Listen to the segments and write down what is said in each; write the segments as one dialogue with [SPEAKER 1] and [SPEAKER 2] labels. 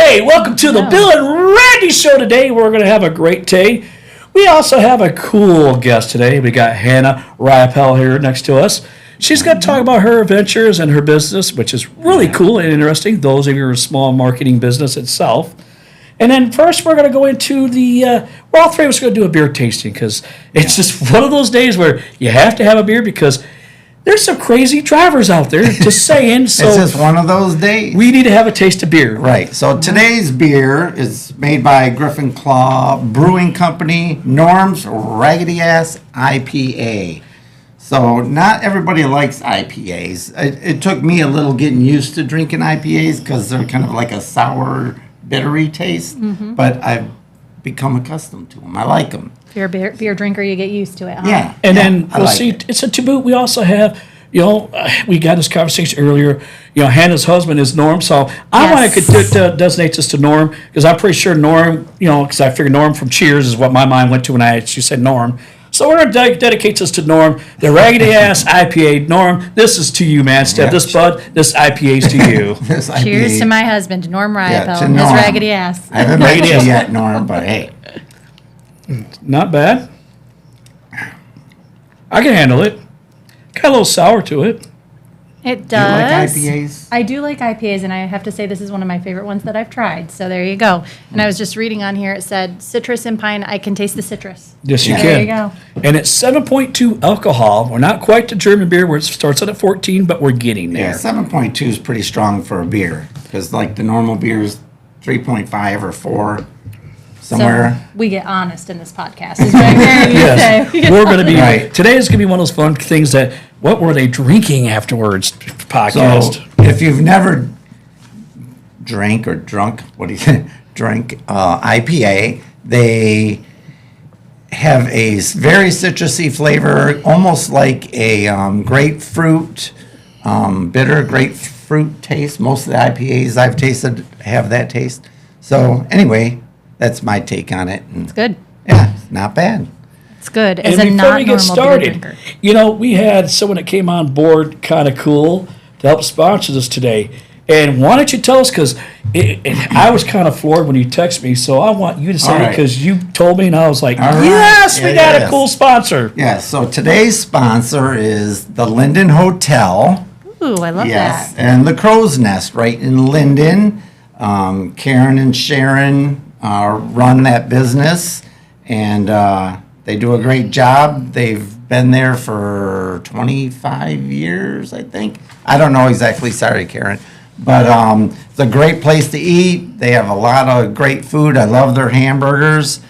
[SPEAKER 1] Hey, welcome to the Bill and Randy Show today. We're going to have a great day. We also have a cool guest today. We got Hannah Riappel here next to us. She's going to talk about her adventures and her business, which is really cool and interesting. Those of you who are a small marketing business itself. And then first we're going to go into all three of us are going to do a beer tasting because it's just one of those days where you have to have a beer because there's some crazy drivers out there, just saying. So
[SPEAKER 2] it's just one of those days.
[SPEAKER 1] We need to have a taste of beer.
[SPEAKER 2] Right. So today's beer is made by Griffin Claw Brewing Company, Norm's Raggedy Ass IPA. So not everybody likes IPAs. It took me a little getting used to drinking IPAs because they're kind of like a sour, bittery taste. Mm-hmm. But I've become accustomed to them. I like them.
[SPEAKER 3] If you're a beer drinker, you get used to it, huh?
[SPEAKER 2] Yeah.
[SPEAKER 1] And then we'll
[SPEAKER 2] like
[SPEAKER 1] see.
[SPEAKER 2] it.
[SPEAKER 1] It's a to boot. We also have, we got this conversation earlier. Hannah's husband is Norm, so I want to designate this to Norm because I'm pretty sure Norm, because I figured Norm from Cheers is what my mind went to when she said Norm. So we're going to dedicate this to Norm, the Raggedy Ass IPA. Norm, this is to you, man. Step this bud, this IPA is to you.
[SPEAKER 2] This IPA,
[SPEAKER 3] Cheers to my husband, Norm Riappel,
[SPEAKER 2] to
[SPEAKER 3] and his
[SPEAKER 2] Norm.
[SPEAKER 3] raggedy ass.
[SPEAKER 2] I haven't met you yet, Norm, but hey.
[SPEAKER 1] Not bad. I can handle it. Got a little sour to it.
[SPEAKER 3] It
[SPEAKER 2] Do you like
[SPEAKER 3] does.
[SPEAKER 2] IPAs?
[SPEAKER 3] I do like IPAs, and I have to say this is one of my favorite ones that I've tried. So there you go. And I was just reading on here, it said citrus and pine. I can taste the citrus.
[SPEAKER 1] Yes, you
[SPEAKER 2] Yeah.
[SPEAKER 1] can.
[SPEAKER 3] There you go.
[SPEAKER 1] And it's 7.2 alcohol. We're not quite the German beer where it starts out at 14, but we're getting there.
[SPEAKER 2] Yeah, 7.2 is pretty strong for a beer because like the normal beer is 3.5 or 4 somewhere.
[SPEAKER 3] So we get honest in this podcast. Is what I'm hearing you
[SPEAKER 1] Yes,
[SPEAKER 3] say.
[SPEAKER 1] we're going to be.
[SPEAKER 2] Right.
[SPEAKER 1] Today is going to be one of those fun things that. What were they drinking afterwards? Podcast.
[SPEAKER 2] So if you've never drank or drunk, IPA, they have a very citrusy flavor, almost like a grapefruit, bitter grapefruit taste. Most of the IPAs I've tasted have that taste. So anyway, that's my take on it. And
[SPEAKER 3] It's good.
[SPEAKER 2] yeah, it's not bad.
[SPEAKER 3] It's good.
[SPEAKER 1] And
[SPEAKER 3] As a
[SPEAKER 1] before
[SPEAKER 3] not
[SPEAKER 1] we get
[SPEAKER 3] normal
[SPEAKER 1] started,
[SPEAKER 3] beer drinker.
[SPEAKER 1] we had someone that came on board, kind of cool, to help sponsor us today. And why don't you tell us? Because I was kind of floored when you texted me, so I want you to say
[SPEAKER 2] All
[SPEAKER 1] it
[SPEAKER 2] right.
[SPEAKER 1] because you told me, and I was like,
[SPEAKER 2] All right.
[SPEAKER 1] yes, we
[SPEAKER 2] Yeah,
[SPEAKER 1] got a
[SPEAKER 2] yes.
[SPEAKER 1] cool sponsor.
[SPEAKER 2] Yeah, so today's sponsor is the Linden Hotel.
[SPEAKER 3] Ooh, I love
[SPEAKER 2] Yes,
[SPEAKER 3] that.
[SPEAKER 2] and the Crow's Nest right in Linden. Karen and Sharon run that business, and they do a great job. They've been there for 25 years, I think. I don't know exactly. Sorry, Karen. But it's a great place to eat. They have a lot of great food. I love their hamburgers,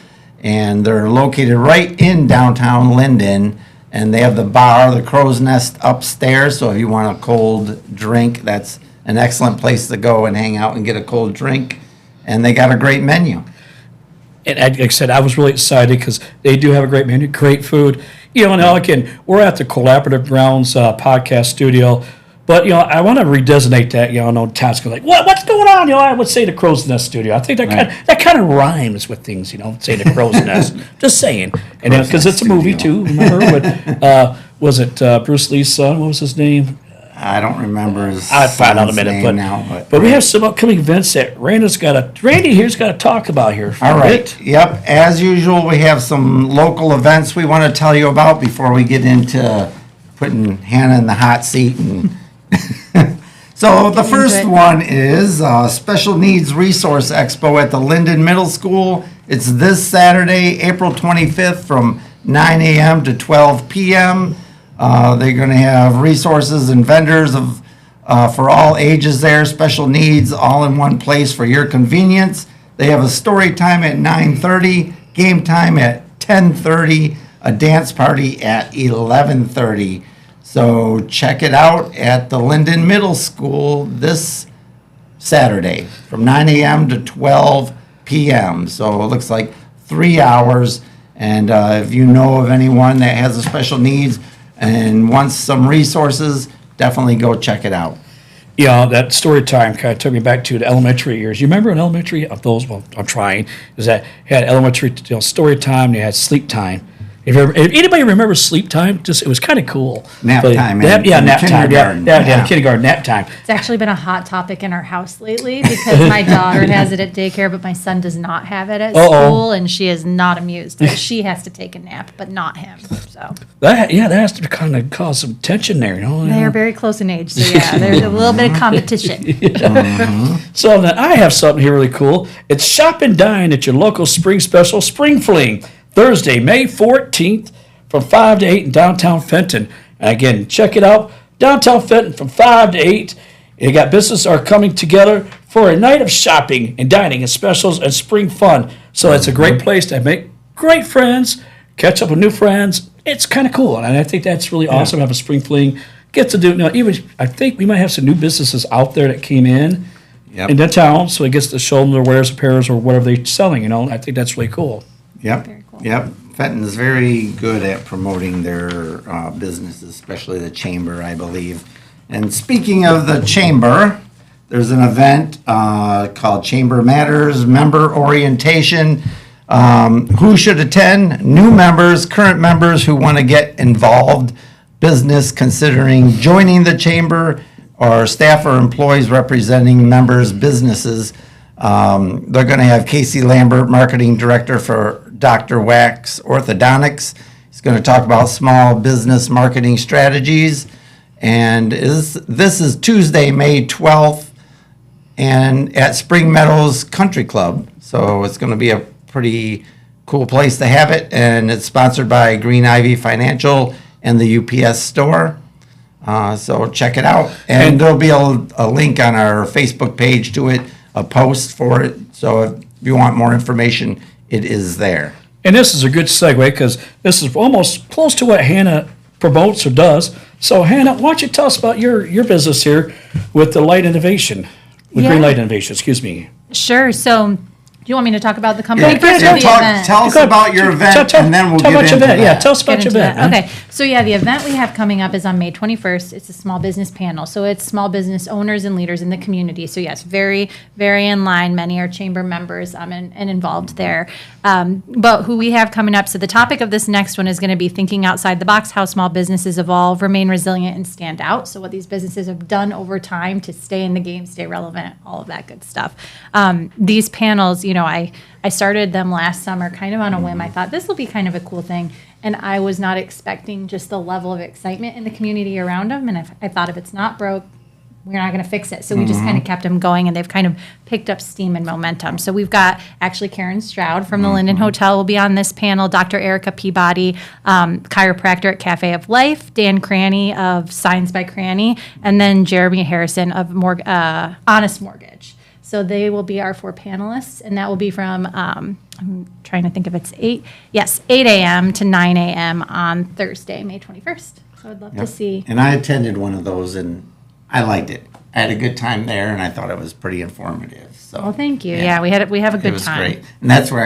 [SPEAKER 2] and they're located right in downtown Linden. And they have the bar, the Crow's Nest, upstairs. So if you want a cold drink, that's an excellent place to go and hang out and get a cold drink. And they got a great menu.
[SPEAKER 1] And like I said, I was really excited because they do have a great menu, great food. And again, we're at the Collaborative Grounds podcast studio. But, I want to redesignate that. I know Tom's going like, what's going on? I would say the Crow's Nest studio. I think that kind of rhymes with things, say the Crow's Nest. Just saying. And because it's a movie, too. Remember? Was it Bruce Lee's son? What was his name?
[SPEAKER 2] I don't remember his
[SPEAKER 1] I'll find out in a
[SPEAKER 2] son's
[SPEAKER 1] minute.
[SPEAKER 2] name now.
[SPEAKER 1] But we have some upcoming events that Randy here's got to talk about here. For
[SPEAKER 2] All
[SPEAKER 1] a
[SPEAKER 2] right.
[SPEAKER 1] bit.
[SPEAKER 2] Yep. As usual, we have some local events we want to tell you about before we get into putting Hannah in the hot seat. And so the first one is Special Needs Resource Expo at the Linden Middle School. It's this Saturday, April 25th from 9 a.m. to 12 p.m. They're going to have resources and vendors for all ages there, special needs, all in one place for your convenience. They have a story time at 9:30, game time at 10:30, a dance party at 11:30. So check it out at the Linden Middle School this Saturday from 9 a.m. to 12 p.m. So it looks like 3 hours. And if you know of anyone that has a special needs and wants some resources, definitely go check it out.
[SPEAKER 1] That story time kind of took me back to the elementary years. You remember in elementary of those? Well, I'm trying. Is that you had elementary story time, and you had sleep time, If anybody remembers sleep time, just it was kind of cool.
[SPEAKER 2] Nap
[SPEAKER 1] But
[SPEAKER 2] time
[SPEAKER 1] Nap,
[SPEAKER 2] in
[SPEAKER 1] yeah, nap time. Yeah,
[SPEAKER 2] kindergarten.
[SPEAKER 1] yeah,
[SPEAKER 2] Yeah.
[SPEAKER 1] kindergarten nap time.
[SPEAKER 3] It's actually been a hot topic in our house lately because my daughter has it at daycare, but my son does not have it at school, and she is not amused that she has to take a nap, but not him. So
[SPEAKER 1] That has to kind of cause some tension there, you know.
[SPEAKER 3] they are very close in age. So yeah, there's a little bit of competition.
[SPEAKER 1] So then I have something here really cool. It's Shop and Dine at your local spring special, Spring Fling, Thursday, May 14th from 5 to 8 in downtown Fenton. And again, check it out. Downtown Fenton from 5 to 8. You got businesses are coming together for a night of shopping and dining and specials and spring fun. So it's a great place to make great friends, catch up with new friends. It's kind of cool. And I think that's really awesome to have a Spring Fling. Get to do, even I think we might have some new businesses out there that came in the town. So it gets to show them their wares, apparels, or whatever they're selling, I think that's really cool.
[SPEAKER 2] Yep.
[SPEAKER 3] Very cool.
[SPEAKER 2] Yep. Fenton is very good at promoting their businesses, especially the chamber, I believe. And speaking of the chamber, there's an event called Chamber Matters Member Orientation. Who should attend? New members, current members who want to get involved, business considering joining the chamber, or staff or employees representing members' businesses. They're going to have Casey Lambert, Marketing Director for Dr. Wax Orthodontics. He's going to talk about small business marketing strategies. And this is Tuesday, May 12th, and at Spring Meadows Country Club. So it's going to be a pretty cool place to have it. And it's sponsored by Green Ivy Financial and the UPS store. So check it out. And there'll be a link on our Facebook page to it, a post for it. So if you want more information, it is there.
[SPEAKER 1] And this is a good segue because this is almost close to what Hannah promotes or does. So Hannah, why don't you tell us about your business here with the Light Innovation, with
[SPEAKER 3] Yeah.
[SPEAKER 1] Green Light Innovation, excuse me.
[SPEAKER 3] Sure. So, do you want me to talk about the company
[SPEAKER 2] Yeah,
[SPEAKER 3] first or the event?
[SPEAKER 2] tell us about your event, and then we'll
[SPEAKER 1] Tell
[SPEAKER 2] get
[SPEAKER 1] about
[SPEAKER 2] into
[SPEAKER 1] your event.
[SPEAKER 2] that.
[SPEAKER 1] Yeah, tell us about
[SPEAKER 3] Get
[SPEAKER 1] your
[SPEAKER 3] into
[SPEAKER 1] event.
[SPEAKER 3] that.
[SPEAKER 1] huh?
[SPEAKER 3] Okay, so yeah, the event we have coming up is on May 21st. It's a small business panel. So it's small business owners and leaders in the community. So yes, very, very in line. Many are chamber members and involved there. But who we have coming up, so the topic of this next one is going to be thinking outside the box, how small businesses evolve, remain resilient, and stand out. So what these businesses have done over time to stay in the game, stay relevant, all of that good stuff. These panels, I started them last summer kind of on a whim. I thought this will be kind of a cool thing. And I was not expecting just the level of excitement in the community around them. And I thought if it's not broke, we're not going to fix it. So we just kind of kept them going, and they've kind of picked up steam and momentum. So we've got actually Karen Stroud from the Linden Hotel will be on this panel, Dr. Erica Peabody, chiropractor at Cafe of Life, Dan Cranny of Signs by Cranny, and then Jeremy Harrison of Honest Mortgage. So they will be our 4 panelists, and that will be from, I'm trying to think if it's 8 a.m. to 9 a.m. on Thursday, May 21st. So I'd love to see.
[SPEAKER 2] And I attended one of those, and I liked it. I had a good time there, and I thought it was pretty informative. So,
[SPEAKER 3] Well, thank you. Yeah, we have a
[SPEAKER 2] it
[SPEAKER 3] good
[SPEAKER 2] was
[SPEAKER 3] time.
[SPEAKER 2] great, and that's where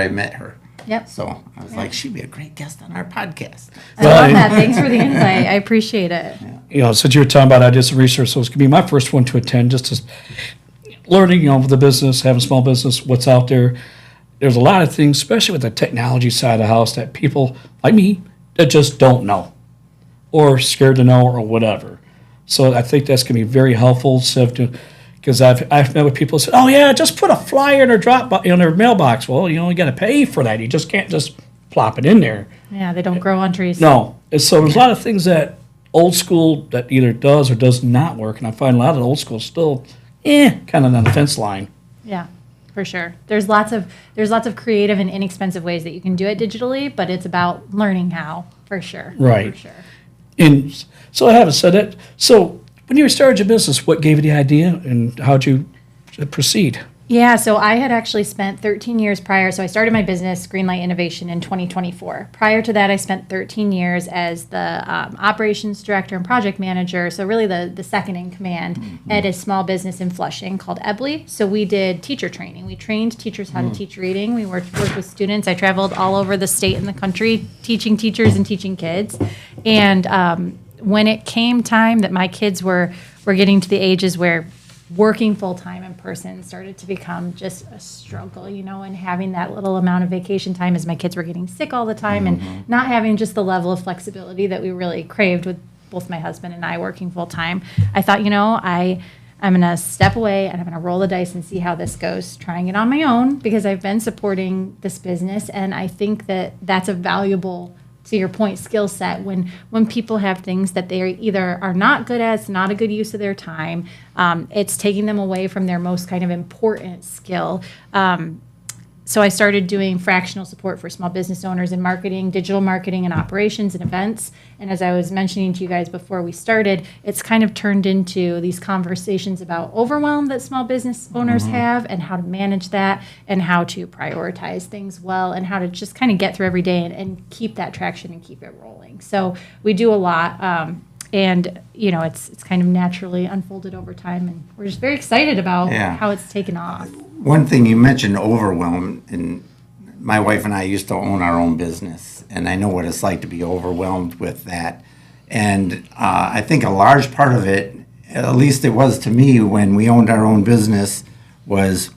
[SPEAKER 2] I met her.
[SPEAKER 3] Yep.
[SPEAKER 2] So I was like, she'd be a great guest on our podcast.
[SPEAKER 3] I love that. Thanks for the invite. I appreciate it.
[SPEAKER 1] Since you were talking about, I did some research, so it's gonna be my first one to attend, just to learning, the business, having a small business, what's out there. There's a lot of things, especially with the technology side of the house, that people like me that just don't know, or scared to know, or whatever. So I think that's gonna be very helpful. Because I've met with people who said, "Oh yeah, just put a flyer in their in their mailbox." Well, you got to pay for that. You just can't just plop it in there.
[SPEAKER 3] Yeah, they don't grow on trees.
[SPEAKER 1] No. And so there's a lot of things that old school that either does or does not work, and I find a lot of the old school still, kind of on the fence line.
[SPEAKER 3] Yeah, for sure. There's lots of creative and inexpensive ways that you can do it digitally, but it's about learning how, for sure.
[SPEAKER 1] Right.
[SPEAKER 3] For sure.
[SPEAKER 1] And so I haven't said it. So when you started your business, what gave you the idea, and how'd you proceed?
[SPEAKER 3] Yeah, so I had actually spent 13 years prior. So I started my business, Greenlight Innovation, in 2024. Prior to that, I spent 13 years as the operations director and project manager. So really the second in command at a small business in Flushing called Ebley. So we did teacher training. We trained teachers how to teach reading. We worked with students. I traveled all over the state and the country teaching teachers and teaching kids. And when it came time that my kids were getting to the ages where working full-time in person started to become just a struggle, and having that little amount of vacation time as my kids were getting sick all the time and not having just the level of flexibility that we really craved with both my husband and I working full-time. I thought, I'm going to step away and I'm going to roll the dice and see how this goes, trying it on my own because I've been supporting this business. And I think that that's a valuable, to your point, skill set when people have things that they either are not good at, it's not a good use of their time. It's taking them away from their most kind of important skill. So I started doing fractional support for small business owners in marketing, digital marketing and operations and events. And as I was mentioning to you guys before we started, it's kind of turned into these conversations about overwhelm that small business owners have and how to manage that and how to prioritize things well and how to just kind of get through every day and keep that traction and keep it rolling. So we do a lot. And, it's kind of naturally unfolded over time. And we're just very excited about how it's taken off.
[SPEAKER 2] One thing you mentioned, overwhelm, and my wife and I used to own our own business, and I know what it's like to be overwhelmed with that. And I think a large part of it, at least it was to me when we owned our own business, was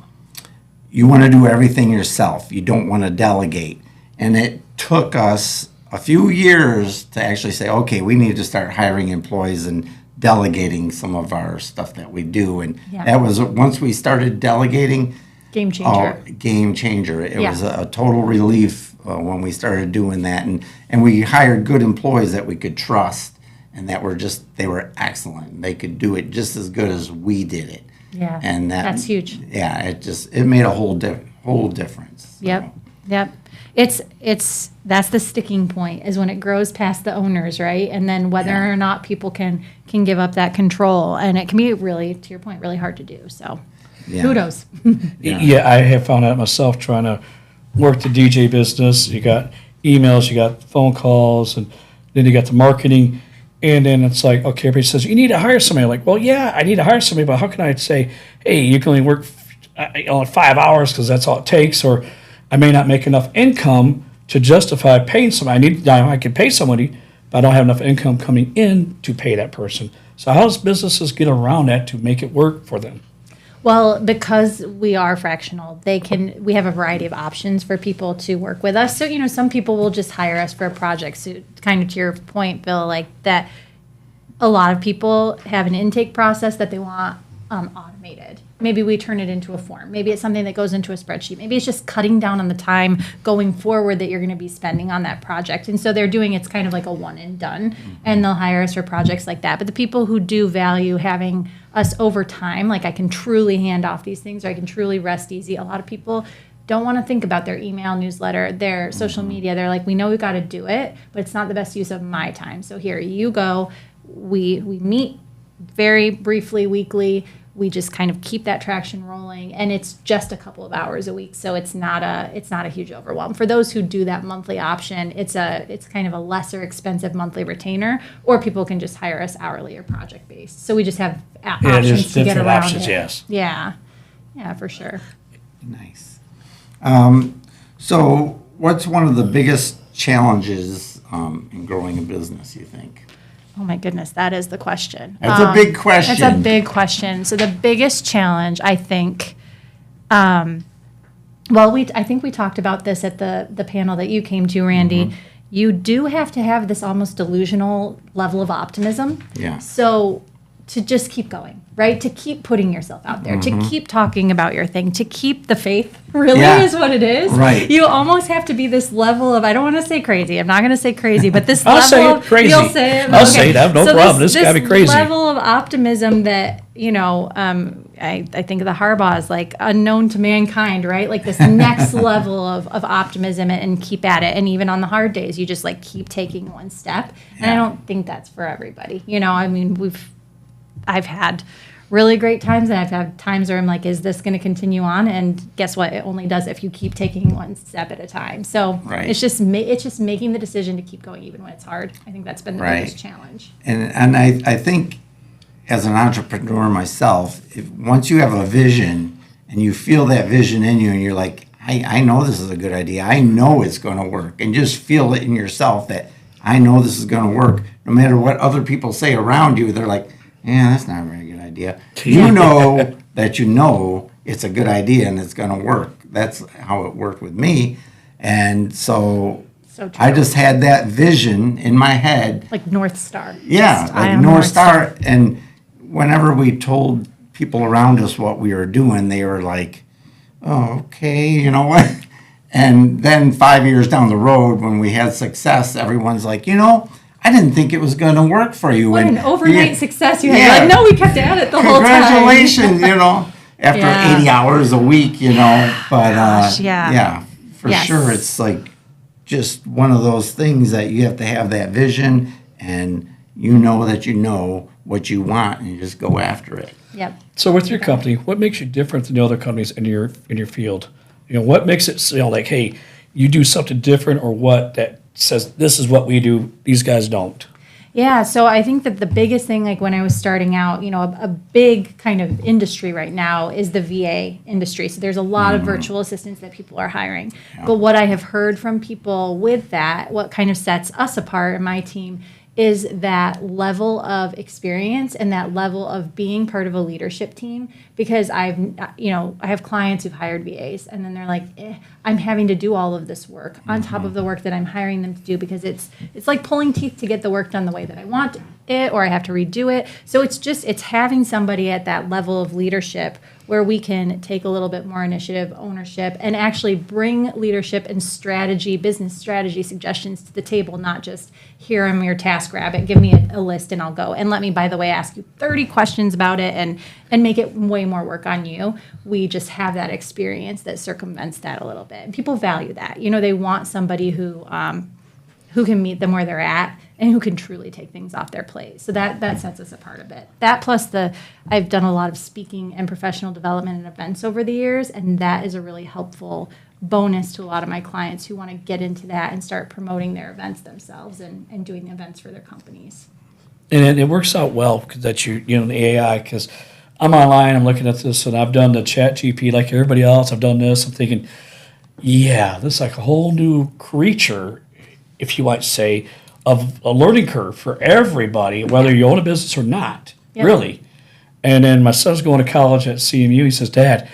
[SPEAKER 2] you want to do everything yourself. You don't want to delegate. And it took us a few years to actually say, okay, we need to start hiring employees and delegating some of our stuff that we do. And that was, once we started delegating,
[SPEAKER 3] game changer.
[SPEAKER 2] Game changer. It was a total relief when we started doing that. And we hired good employees that we could trust and that they were excellent. They could do it just as good as we did it.
[SPEAKER 3] Yeah,
[SPEAKER 2] and
[SPEAKER 3] that's huge.
[SPEAKER 2] Yeah, it made a whole difference.
[SPEAKER 3] So. Yep. That's the sticking point is when it grows past the owners, right? And then whether or not people can give up that control, and it can be really, to your point, really hard to do. So, kudos.
[SPEAKER 1] Yeah, I have found out myself trying to work the DJ business. You got emails, you got phone calls, and then you got the marketing. And then it's like, okay, everybody says, you need to hire somebody. I'm like, well, yeah, I need to hire somebody, but how can I say, hey, you can only work 5 hours because that's all it takes, or I may not make enough income to justify paying somebody. I can pay somebody, but I don't have enough income coming in to pay that person. So how does businesses get around that to make it work for them?
[SPEAKER 3] Well, because we are fractional, we have a variety of options for people to work with us. So, some people will just hire us for a project. So kind of to your point, Bill, like that, a lot of people have an intake process that they want automated. Maybe we turn it into a form. Maybe it's something that goes into a spreadsheet. Maybe it's just cutting down on the time going forward that you're going to be spending on that project. And so they're doing it's kind of like a one and done, and they'll hire us for projects like that. But the people who do value having us over time, like I can truly hand off these things or I can truly rest easy, a lot of people don't want to think about their email newsletter, their social media. They're like, we know we got to do it, but it's not the best use of my time. So here you go. We meet very briefly weekly. We just kind of keep that traction rolling, and it's just a couple of hours a week, so it's not a huge overwhelm. For those who do that monthly option, it's kind of a lesser expensive monthly retainer, or people can just hire us hourly or project based. So we just have options to get around
[SPEAKER 1] options,
[SPEAKER 3] it.
[SPEAKER 1] yes.
[SPEAKER 3] Yeah, for sure.
[SPEAKER 2] Nice. So what's one of the biggest challenges in growing a business, you think?
[SPEAKER 3] Oh my goodness, that is the question.
[SPEAKER 2] That's a big question.
[SPEAKER 3] That's a big question. So the biggest challenge, I think, I think we talked about this at the panel that you came to, Randy. You do have to have this almost delusional level of optimism.
[SPEAKER 2] Yeah.
[SPEAKER 3] So to just keep going, right? To keep putting yourself out there, to keep talking about your thing, to keep the faith really is what it is.
[SPEAKER 2] Right.
[SPEAKER 3] You almost have to be this level of, I don't want to say crazy. I'm not going to say crazy, but this
[SPEAKER 1] I'll
[SPEAKER 3] level
[SPEAKER 1] say it
[SPEAKER 3] of,
[SPEAKER 1] crazy.
[SPEAKER 3] You'll say it.
[SPEAKER 1] I'll say it. I have no problem. This gotta be crazy.
[SPEAKER 3] Level of optimism that, I think of the Harbaugh as like unknown to mankind, right? Like this next level of optimism and keep at it. And even on the hard days, you just like keep taking one step. And I don't think that's for everybody. I've had really great times, and I've had times where I'm like, is this going to continue on? And guess what? It only does if you keep taking one step at a time. So it's just making the decision to keep going even when it's hard. I think that's been the biggest challenge.
[SPEAKER 2] And I think as an entrepreneur myself, once you have a vision and you feel that vision in you and you're like, I know this is a good idea. I know it's going to work. And just feel it in yourself that I know this is going to work. No matter what other people say around you, they're like, yeah, that's not a very good idea. You know that you know it's a good idea and it's going to work. That's how it worked with me. And so
[SPEAKER 3] So true.
[SPEAKER 2] I just had that vision in my head.
[SPEAKER 3] Like North Star.
[SPEAKER 2] Yeah,
[SPEAKER 3] Just eye
[SPEAKER 2] like
[SPEAKER 3] on the
[SPEAKER 2] North Star. And whenever we told people around us what we were doing, they were like, oh, okay, you know what? And then 5 years down the road, when we had success, everyone's like, I didn't think it was going to work for you.
[SPEAKER 3] What
[SPEAKER 2] and
[SPEAKER 3] an overnight
[SPEAKER 2] yeah,
[SPEAKER 3] success you had.
[SPEAKER 2] yeah.
[SPEAKER 3] You're like, no, we kept at it the whole time.
[SPEAKER 2] Congratulations, after
[SPEAKER 3] Yeah.
[SPEAKER 2] 80 hours a week, but
[SPEAKER 3] Gosh, yeah.
[SPEAKER 2] yeah, for
[SPEAKER 3] Yes.
[SPEAKER 2] sure. It's like just one of those things that you have to have that vision and that you know what you want and you just go after it.
[SPEAKER 3] Yep.
[SPEAKER 1] So with your company, what makes you different than the other companies in your field? What makes it like, hey, you do something different, or what that says this is what we do, these guys don't?
[SPEAKER 3] Yeah, so I think that the biggest thing, like when I was starting out, a big kind of industry right now is the VA industry. So there's a lot of virtual assistants that people are hiring. But what I have heard from people with that, what kind of sets us apart in my team, is that level of experience and that level of being part of a leadership team. Because I have clients who've hired VAs and then they're like, I'm having to do all of this work on top of the work that I'm hiring them to do, because it's like pulling teeth to get the work done the way that I want it, or I have to redo it. So it's having somebody at that level of leadership where we can take a little bit more initiative, ownership, and actually bring leadership and strategy, business strategy suggestions to the table, not just, here, I'm your task rabbit, give me a list and I'll go. And let me, by the way, ask you 30 questions about it and make it way more work on you. We just have that experience that circumvents that a little bit. And people value that. They want somebody who can meet them where they're at and who can truly take things off their plate. So that sets us apart a bit. That plus I've done a lot of speaking and professional development and events over the years, and that is a really helpful bonus to a lot of my clients who want to get into that and start promoting their events themselves and doing events for their companies.
[SPEAKER 1] And it works out well because the AI, because I'm online, I'm looking at this, and I've done the chat GP like everybody else. I've done this. I'm thinking, yeah, this is like a whole new creature, if you might say, of a learning curve for everybody, whether you own a business or not,
[SPEAKER 3] Yep.
[SPEAKER 1] really. And then my son's going to college at CMU. He says, Dad,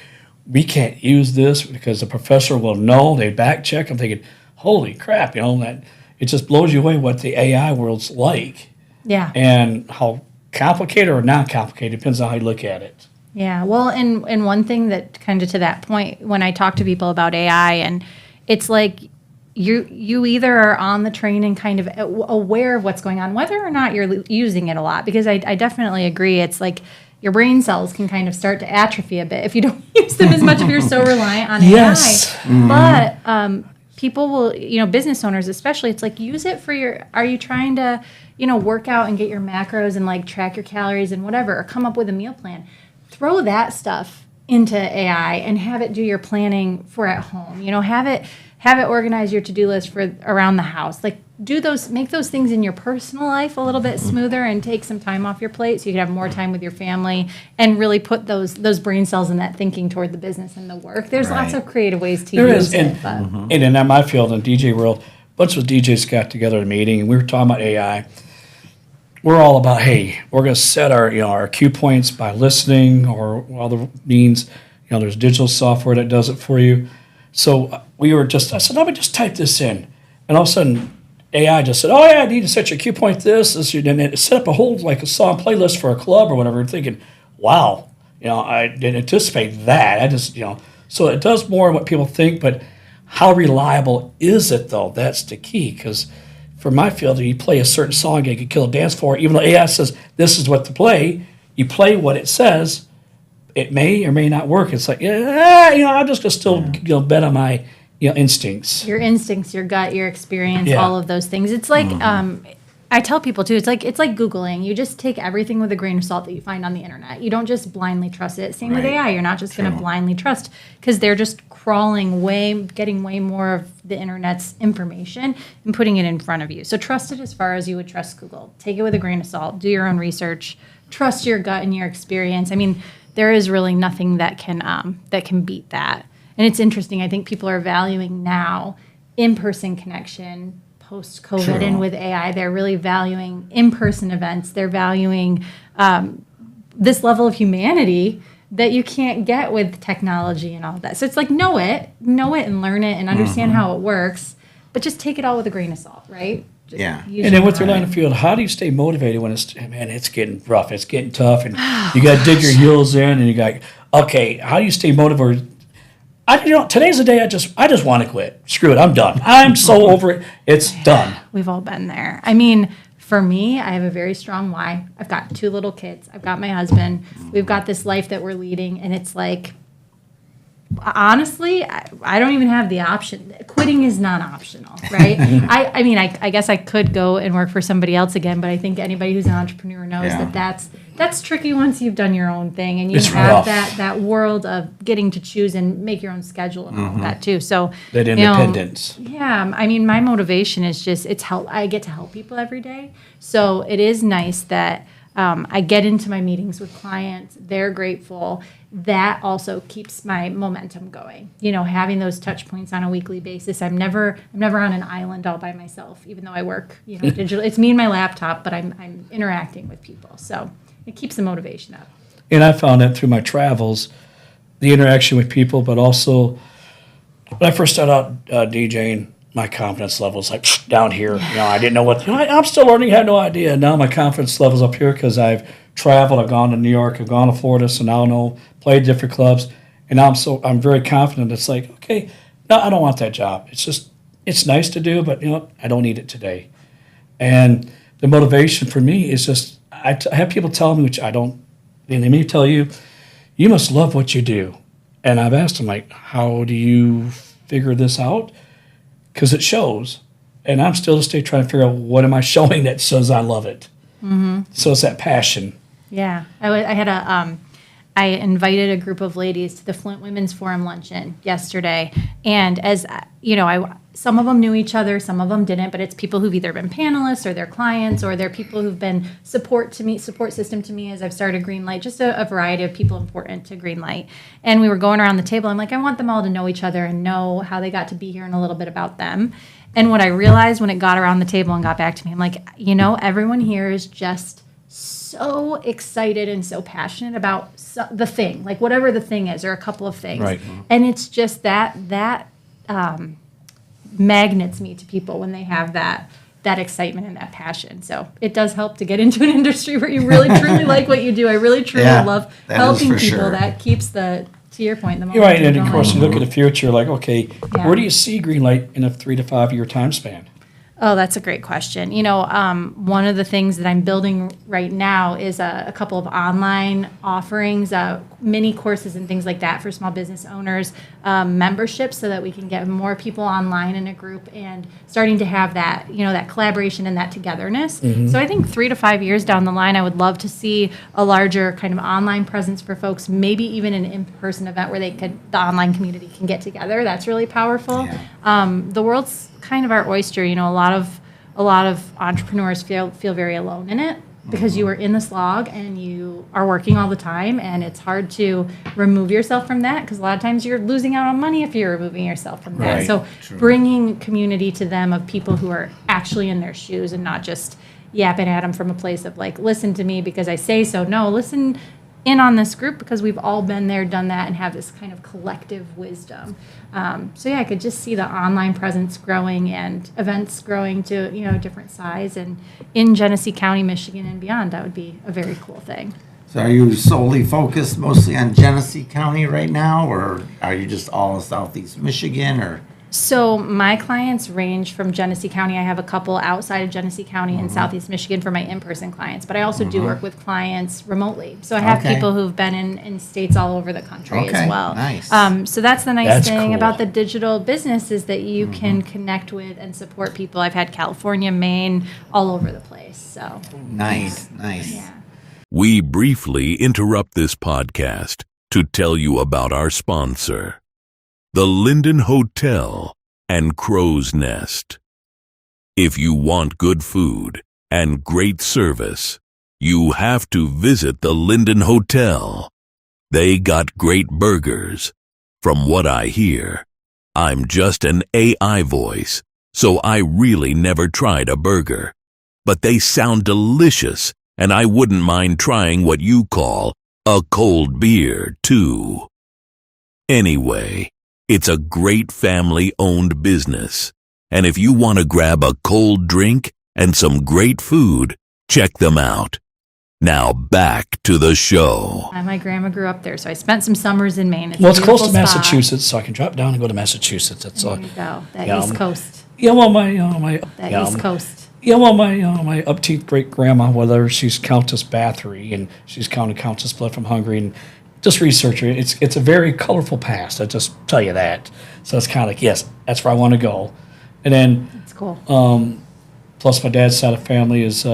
[SPEAKER 1] we can't use this because the professor will know. They back check. I'm thinking, holy crap, that it just blows you away what the AI world's like.
[SPEAKER 3] Yeah.
[SPEAKER 1] And how complicated or not complicated depends on how you look at it.
[SPEAKER 3] Yeah, well, and one thing that kind of to that point, when I talk to people about AI, and it's like you either are on the train and kind of aware of what's going on, whether or not you're using it a lot, because I definitely agree. It's like your brain cells can kind of start to atrophy a bit if you don't use them as much if you're so reliant on
[SPEAKER 1] Yes.
[SPEAKER 3] AI. But people will, business owners especially, it's like use it for are you trying to, work out and get your macros and like track your calories and whatever, or come up with a meal plan. Throw that stuff into AI and have it do your planning for at home. Have it organize your to-do list for around the house. Like make those things in your personal life a little bit smoother and take some time off your plate so you can have more time with your family and really put those brain cells and that thinking toward the business and the work. There's lots
[SPEAKER 2] Right.
[SPEAKER 3] of creative ways to
[SPEAKER 1] There
[SPEAKER 3] use
[SPEAKER 1] is,
[SPEAKER 3] it.
[SPEAKER 1] and in my field, in DJ world, a bunch of DJs got together at a meeting, and we were talking about AI. We're all about, hey, we're going to set our cue points by listening or other means. There's digital software that does it for you. So I said, let me just type this in. And all of a sudden, AI just said, oh, yeah, I need to set your cue point this, and it set up a whole, like a song playlist for a club or whatever. And thinking, wow, I didn't anticipate that. I just, so it does more than what people think, but how reliable is it, though? That's the key, because for my field, you play a certain song, you can kill a dance floor. Even though AI says this is what to play, you play what it says. It may or may not work. It's like, I'm just gonna still bet on my instincts.
[SPEAKER 3] Your instincts, your gut, your experience,
[SPEAKER 1] Yeah.
[SPEAKER 3] all of those things. It's like I tell people too. It's like Googling. You just take everything with a grain of salt that you find on the internet. You don't just blindly trust it. Same with
[SPEAKER 2] Right.
[SPEAKER 3] AI. You're not just going to blindly trust, because they're just getting way more of the internet's information and putting it in front of you. So trust it as far as you would trust Google. Take it with a grain of salt. Do your own research. Trust your gut and your experience. I mean, there is really nothing that can beat that. And it's interesting. I think people are valuing now in-person connection post-COVID
[SPEAKER 2] True.
[SPEAKER 3] and with AI. They're really valuing in-person events. They're valuing this level of humanity that you can't get with technology and all of that. So it's like know it and learn it and understand how it works, but just take it all with a grain of salt, right? Just
[SPEAKER 2] Yeah.
[SPEAKER 3] use
[SPEAKER 1] And then
[SPEAKER 3] your
[SPEAKER 1] with your
[SPEAKER 3] mind.
[SPEAKER 1] line of field, how do you stay motivated when it's getting rough, it's getting tough, and you got to dig your heels in, and you got okay. How do you stay motivated? Today's the day I just want to quit. Screw it, I'm done. I'm so over it. It's done.
[SPEAKER 3] We've all been there. I mean, for me, I have a very strong why. I've got 2 little kids. I've got my husband. We've got this life that we're leading, and it's like, honestly, I don't even have the option. Quitting is non-optional, right? I mean, I guess I could go and work for somebody else again, but I think anybody who's an entrepreneur knows
[SPEAKER 2] Yeah.
[SPEAKER 3] that's tricky once you've done your own thing and you
[SPEAKER 1] It's
[SPEAKER 3] have
[SPEAKER 1] rough.
[SPEAKER 3] that world of getting to choose and make your own schedule and all of that too. So
[SPEAKER 1] That
[SPEAKER 3] you know,
[SPEAKER 1] independence.
[SPEAKER 3] yeah, I mean, my motivation is just I get to help people every day, so it is nice that I get into my meetings with clients. They're grateful. That also keeps my momentum going. You know, having those touch points on a weekly basis. I'm never on an island all by myself, even though I work, digital. It's me and my laptop, but I'm interacting with people, so it keeps the motivation up.
[SPEAKER 1] And I found that through my travels, the interaction with people, but also when I first started out DJing, my confidence level was like down here. I didn't know what. I'm still learning. Had no idea. Now my confidence level's up here because I've traveled. I've gone to New York. I've gone to Florida. So now I know played different clubs, and now I'm very confident. It's like okay, no, I don't want that job. It's nice to do, but I don't need it today. And the motivation for me is just I have people tell me, which I don't. And they may tell you, you must love what you do. And I've asked them like, how do you figure this out? Because it shows, and I'm still trying to figure out what am I showing that says I love it. Mm-hmm. So it's that passion.
[SPEAKER 3] Yeah, I had I invited a group of ladies to the Flint Women's Forum luncheon yesterday, and as some of them knew each other, some of them didn't, but it's people who've either been panelists or they're clients or they're people who've been support system to me as I've started Greenlight, just a variety of people important to Greenlight. And we were going around the table. I'm like, I want them all to know each other and know how they got to be here and a little bit about them. And what I realized when it got around the table and got back to me, I'm like, everyone here is just so excited and so passionate about the thing, like whatever the thing is, or a couple of things.
[SPEAKER 1] Right.
[SPEAKER 3] And it's just that magnets me to people when they have that excitement and that passion. So it does help to get into an industry where you really truly like what you do. I really truly
[SPEAKER 2] Yeah,
[SPEAKER 3] love
[SPEAKER 2] that is
[SPEAKER 3] helping
[SPEAKER 2] for
[SPEAKER 3] people.
[SPEAKER 2] sure.
[SPEAKER 3] That keeps to your point, the
[SPEAKER 1] You're right,
[SPEAKER 3] momentum
[SPEAKER 1] and of course, you
[SPEAKER 3] going.
[SPEAKER 1] look at the future, like, okay,
[SPEAKER 3] Yeah.
[SPEAKER 1] where do you see Greenlight in a 3 to 5 year time span?
[SPEAKER 3] Oh, that's a great question. One of the things that I'm building right now is a couple of online offerings, mini courses and things like that for small business owners, memberships, so that we can get more people online in a group and starting to have that, that collaboration and that togetherness. So I think 3 to 5 years down the line, I would love to see a larger kind of online presence for folks, maybe even an in-person event where the online community can get together. That's really powerful.
[SPEAKER 2] Yeah.
[SPEAKER 3] The world's kind of our oyster. A lot of entrepreneurs feel very alone in it because you are in the slog and you are working all the time, and it's hard to remove yourself from that because a lot of times you're losing out on money if you're removing yourself from that.
[SPEAKER 1] Right.
[SPEAKER 3] So bringing community to them of people who are actually in their shoes and not just yapping at them from a place of like, listen to me because I say so. No, listen in on this group because we've all been there, done that, and have this kind of collective wisdom. I could just see the online presence growing and events growing to a different size, and in Genesee County, Michigan, and beyond. That would be a very cool thing.
[SPEAKER 2] So are you solely focused mostly on Genesee County right now, or are you just all in Southeast Michigan, or?
[SPEAKER 3] So my clients range from Genesee County. I have a couple outside of Genesee County in Southeast Michigan for my in-person clients, but I also do work with clients remotely. So I have
[SPEAKER 2] Okay.
[SPEAKER 3] people who've been in states all over the country
[SPEAKER 2] Okay,
[SPEAKER 3] as well.
[SPEAKER 2] nice.
[SPEAKER 3] So that's the nice
[SPEAKER 1] That's
[SPEAKER 3] thing
[SPEAKER 1] cool.
[SPEAKER 3] about the digital business is that you can connect with and support people. I've had California, Maine, all over the place. So
[SPEAKER 2] Nice.
[SPEAKER 3] yeah.
[SPEAKER 4] We briefly interrupt this podcast to tell you about our sponsor, the Linden Hotel and Crow's Nest. If you want good food and great service, you have to visit the Linden Hotel. They got great burgers. From what I hear, I'm just an AI voice, so I really never tried a burger. But they sound delicious, and I wouldn't mind trying what you call a cold beer, too. Anyway, it's a great family-owned business, and if you want to grab a cold drink and some great food, check them out. Now back to the show.
[SPEAKER 3] My grandma grew up there, so I spent some summers in Maine.
[SPEAKER 1] Well, it's close to
[SPEAKER 3] a beautiful spot.
[SPEAKER 1] Massachusetts, so I can drop down and go to Massachusetts. That's
[SPEAKER 3] There you go. That
[SPEAKER 1] yeah,
[SPEAKER 3] East Coast.
[SPEAKER 1] Yeah, well, my
[SPEAKER 3] East Coast.
[SPEAKER 1] Yeah, well, my upteeth great grandma, whether she's Countess Bathory and she's Countess Blood from Hungary, and just research her. It's a very colorful past. I just tell you that. So it's kind of like, yes, that's where I want to go. And then
[SPEAKER 3] It's cool.
[SPEAKER 1] plus my dad's side of family is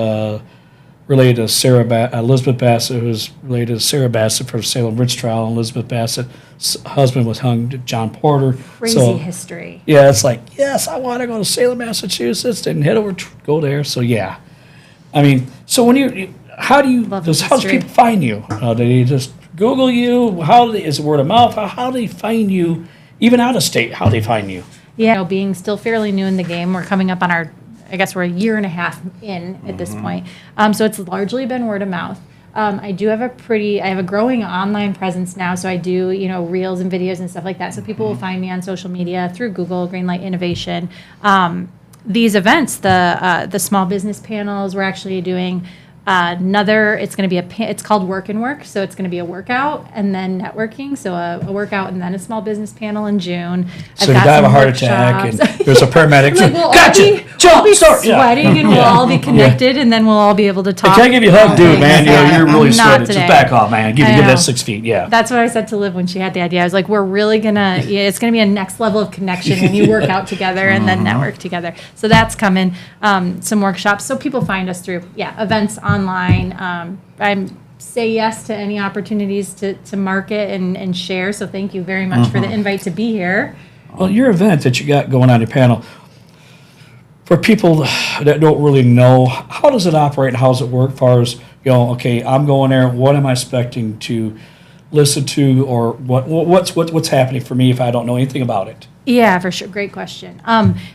[SPEAKER 1] related to Elizabeth Bassett, who's related to Sarah Bassett for the Salem Witch Trial. And Elizabeth Bassett's husband was hung to John Porter.
[SPEAKER 3] Crazy
[SPEAKER 1] So,
[SPEAKER 3] history.
[SPEAKER 1] yeah, it's like, yes, I want to go to Salem, Massachusetts, then head over, go there. So, yeah. I mean, so when how does
[SPEAKER 3] history.
[SPEAKER 1] people find you? Do they just Google you? Is it word of mouth? How do they find you, even out of state? How do they find you?
[SPEAKER 3] Yeah, being still fairly new in the game, we're coming up on I guess we're a year and a half in at this point. So it's largely been word of mouth. I have a growing online presence now, so I do, reels and videos and stuff like that. So people will find me on social media through Google, Greenlight Innovation. These events, the small business panels, we're actually doing it's going to be it's called Work and Work. So it's going to be a workout and then networking. So a workout and then a small business panel in June.
[SPEAKER 1] So if you die of a heart attack and there's a paramedic.
[SPEAKER 3] Like we'll
[SPEAKER 1] Gotcha!
[SPEAKER 3] all be
[SPEAKER 1] Start. Yeah.
[SPEAKER 3] sweating and we'll all be connected and then we'll all be able to talk.
[SPEAKER 1] I can't give you a hug, dude, man. You're really
[SPEAKER 3] Not
[SPEAKER 1] sweating.
[SPEAKER 3] today.
[SPEAKER 1] Just back off, man. Give
[SPEAKER 3] I
[SPEAKER 1] you
[SPEAKER 3] know.
[SPEAKER 1] that 6 feet. Yeah.
[SPEAKER 3] That's what I said to Liv when she had the idea. I was like, we're really it's gonna be a next level of connection when you work out together and then network together. So that's coming. Some workshops. So people find us through events online. I say yes to any opportunities to market and share. So thank you very much for the invite to be here.
[SPEAKER 1] Well, your event that you got going on your panel, for people that don't really know, how does it operate and how does it work as far as, okay, I'm going there, what am I expecting to listen to, or what's happening for me if I don't know anything about it?
[SPEAKER 3] Yeah, for sure. Great question.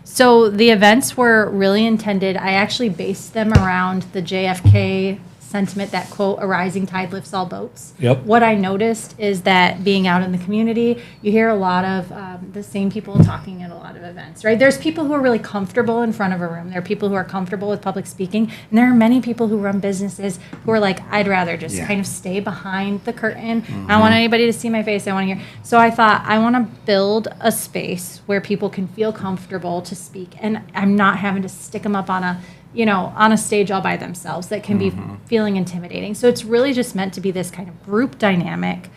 [SPEAKER 3] So the events were really intended. I actually based them around the JFK sentiment, that quote, "A rising tide lifts all boats."
[SPEAKER 1] Yep.
[SPEAKER 3] What I noticed is that being out in the community, you hear a lot of the same people talking at a lot of events, right? There's people who are really comfortable in front of a room. There are people who are comfortable with public speaking. And there are many people who run businesses who are like, I'd rather just kind of stay behind the curtain. I don't want anybody to see my face. I want to hear. So I thought, I want to build a space where people can feel comfortable to speak. And I'm not having to stick them up on a stage all by themselves that can be feeling intimidating. So it's really just meant to be this kind of group dynamic.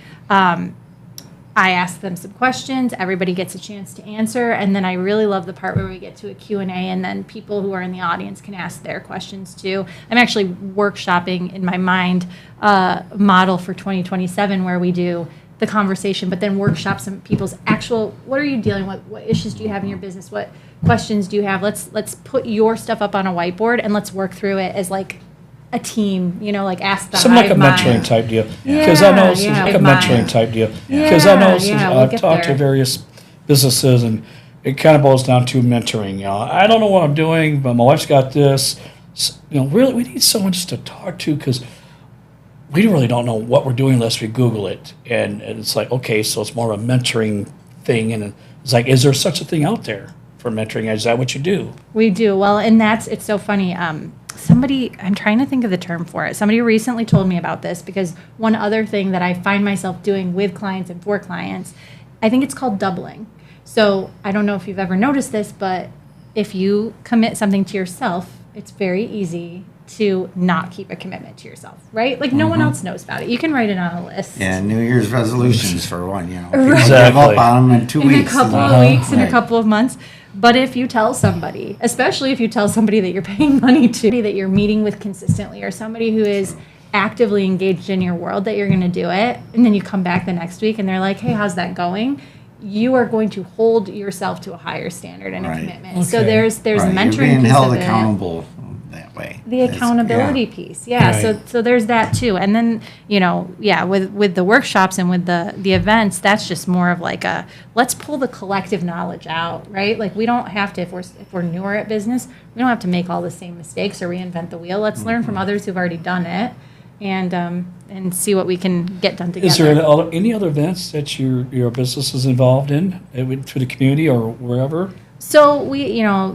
[SPEAKER 3] I ask them some questions, everybody gets a chance to answer, and then I really love the part where we get to a Q&A, and then people who are in the audience can ask their questions too. I'm actually workshopping in my mind model for 2027 where we do the conversation, but then workshop some people's actual, what are you dealing with? What issues do you have in your business? What questions do you have? Let's put your stuff up on a whiteboard and let's work through it as like a team, like ask the
[SPEAKER 1] Some like a
[SPEAKER 3] hive mind.
[SPEAKER 1] mentoring type deal. Because I know it's like a mentoring type deal. Because I know
[SPEAKER 3] we'll
[SPEAKER 1] I've
[SPEAKER 3] get
[SPEAKER 1] talked to
[SPEAKER 3] there.
[SPEAKER 1] various businesses and it kind of boils down to mentoring. I don't know what I'm doing, but my wife's got this. Really, we need someone just to talk to because we really don't know what we're doing unless we Google it. And it's like, okay, so it's more of a mentoring thing. And it's like, is there such a thing out there for mentoring? Is that what you do?
[SPEAKER 3] We do. Well, and it's so funny. I'm trying to think of the term for it. Somebody recently told me about this because one other thing that I find myself doing with clients and for clients, I think it's called doubling. So I don't know if you've ever noticed this, but if you commit something to yourself, it's very easy to not keep a commitment to yourself, right? Like no one else knows about it. You can write it on a list.
[SPEAKER 2] Yeah, New Year's resolutions for one, People give
[SPEAKER 1] Exactly.
[SPEAKER 2] up on them in 2
[SPEAKER 3] in
[SPEAKER 2] weeks.
[SPEAKER 3] a couple of weeks, in a couple of months. But if you tell somebody, especially if you tell somebody that you're paying money to, that you're meeting with consistently, or somebody who is actively engaged in your world, that you're going to do it, and then you come back the next week and they're like, hey, how's that going? You are going to hold yourself to a higher standard and a commitment. So there's a
[SPEAKER 2] Right,
[SPEAKER 3] mentoring
[SPEAKER 2] you're being
[SPEAKER 3] piece
[SPEAKER 2] held
[SPEAKER 3] of it.
[SPEAKER 2] accountable that way.
[SPEAKER 3] The
[SPEAKER 2] It's-
[SPEAKER 3] accountability
[SPEAKER 2] yeah.
[SPEAKER 3] piece, yeah.
[SPEAKER 1] Right.
[SPEAKER 3] So there's that too, and then with the workshops and with the events, that's just more of like a let's pull the collective knowledge out, right? Like we don't have to if we're newer at business, we don't have to make all the same mistakes or reinvent the wheel. Let's learn from others who've already done it, and see what we can get done together.
[SPEAKER 1] Is there any other events that your business is involved in through the community or wherever?
[SPEAKER 3] So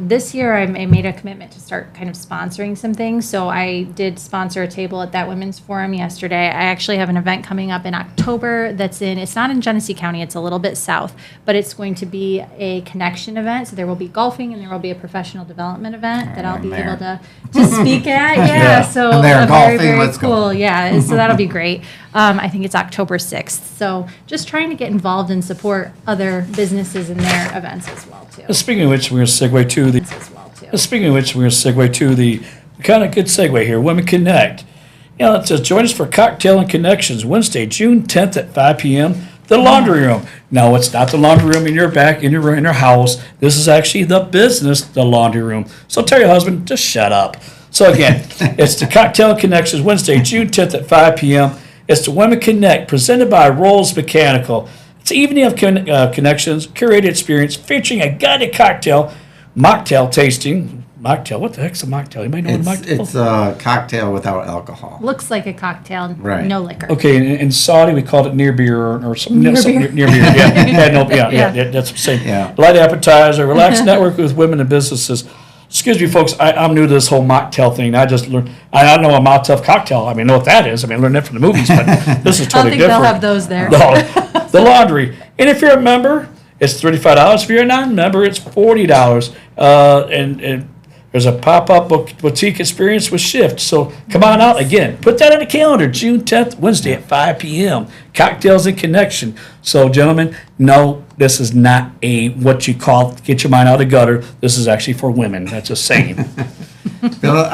[SPEAKER 3] this year I made a commitment to start kind of sponsoring some things. So I did sponsor a table at that women's forum yesterday. I actually have an event coming up in October it's not in Genesee County, it's a little bit south, but it's going to be a connection event. So there will be golfing and there will be a professional development event that I'll be
[SPEAKER 2] there.
[SPEAKER 3] able to speak at. Yeah,
[SPEAKER 1] Yeah.
[SPEAKER 3] so
[SPEAKER 2] And they're
[SPEAKER 3] very,
[SPEAKER 2] golfing,
[SPEAKER 3] very
[SPEAKER 2] let's go.
[SPEAKER 3] cool. Yeah, so that'll be great. I think it's October 6th. So just trying to get involved and support other businesses in their events as well too.
[SPEAKER 1] Speaking of which, we're going to segue to the.
[SPEAKER 3] As well too.
[SPEAKER 1] Speaking of which, we're going to segue to the kind of good segue here. Women Connect. It says join us for Cocktail and Connections Wednesday, June 10th at 5 p.m. The laundry room. No, it's not the laundry room in your back in your house. This is actually the business, the laundry room. So tell your husband, just shut up. So again, it's the Cocktail and Connections Wednesday, June 10th at 5 p.m. It's the Women Connect presented by Rolls Mechanical. It's an evening of connections, curated experience featuring a guided mocktail tasting. Mocktail, what the heck's a mocktail? You might know what a mocktail
[SPEAKER 2] It's a cocktail without alcohol.
[SPEAKER 3] Looks like a cocktail,
[SPEAKER 2] Right.
[SPEAKER 3] no liquor.
[SPEAKER 1] Okay, in Saudi we called it near beer or something.
[SPEAKER 3] Near
[SPEAKER 1] something
[SPEAKER 3] beer.
[SPEAKER 1] Near beer. Yeah,
[SPEAKER 3] Yeah.
[SPEAKER 1] that's the same.
[SPEAKER 2] Yeah.
[SPEAKER 1] Light appetizer, relaxed network with women in businesses. Excuse me, folks. I'm new to this whole mocktail thing. I just learned. I know a Molotov cocktail. I know what that is. I learned that from the movies, but this is
[SPEAKER 3] I don't
[SPEAKER 1] totally
[SPEAKER 3] think
[SPEAKER 1] different.
[SPEAKER 3] they'll have those there.
[SPEAKER 1] No, the laundry. And if you're a member, it's $35. If you're a non-member, it's $40. And there's a pop-up boutique experience with Shift. So come on out again. Put that on the calendar. June 10th, Wednesday at 5 p.m. Cocktails and Connection. So, gentlemen, no, this is not what you call get your mind out of the gutter. This is actually for women. That's a saying.
[SPEAKER 2] Bill,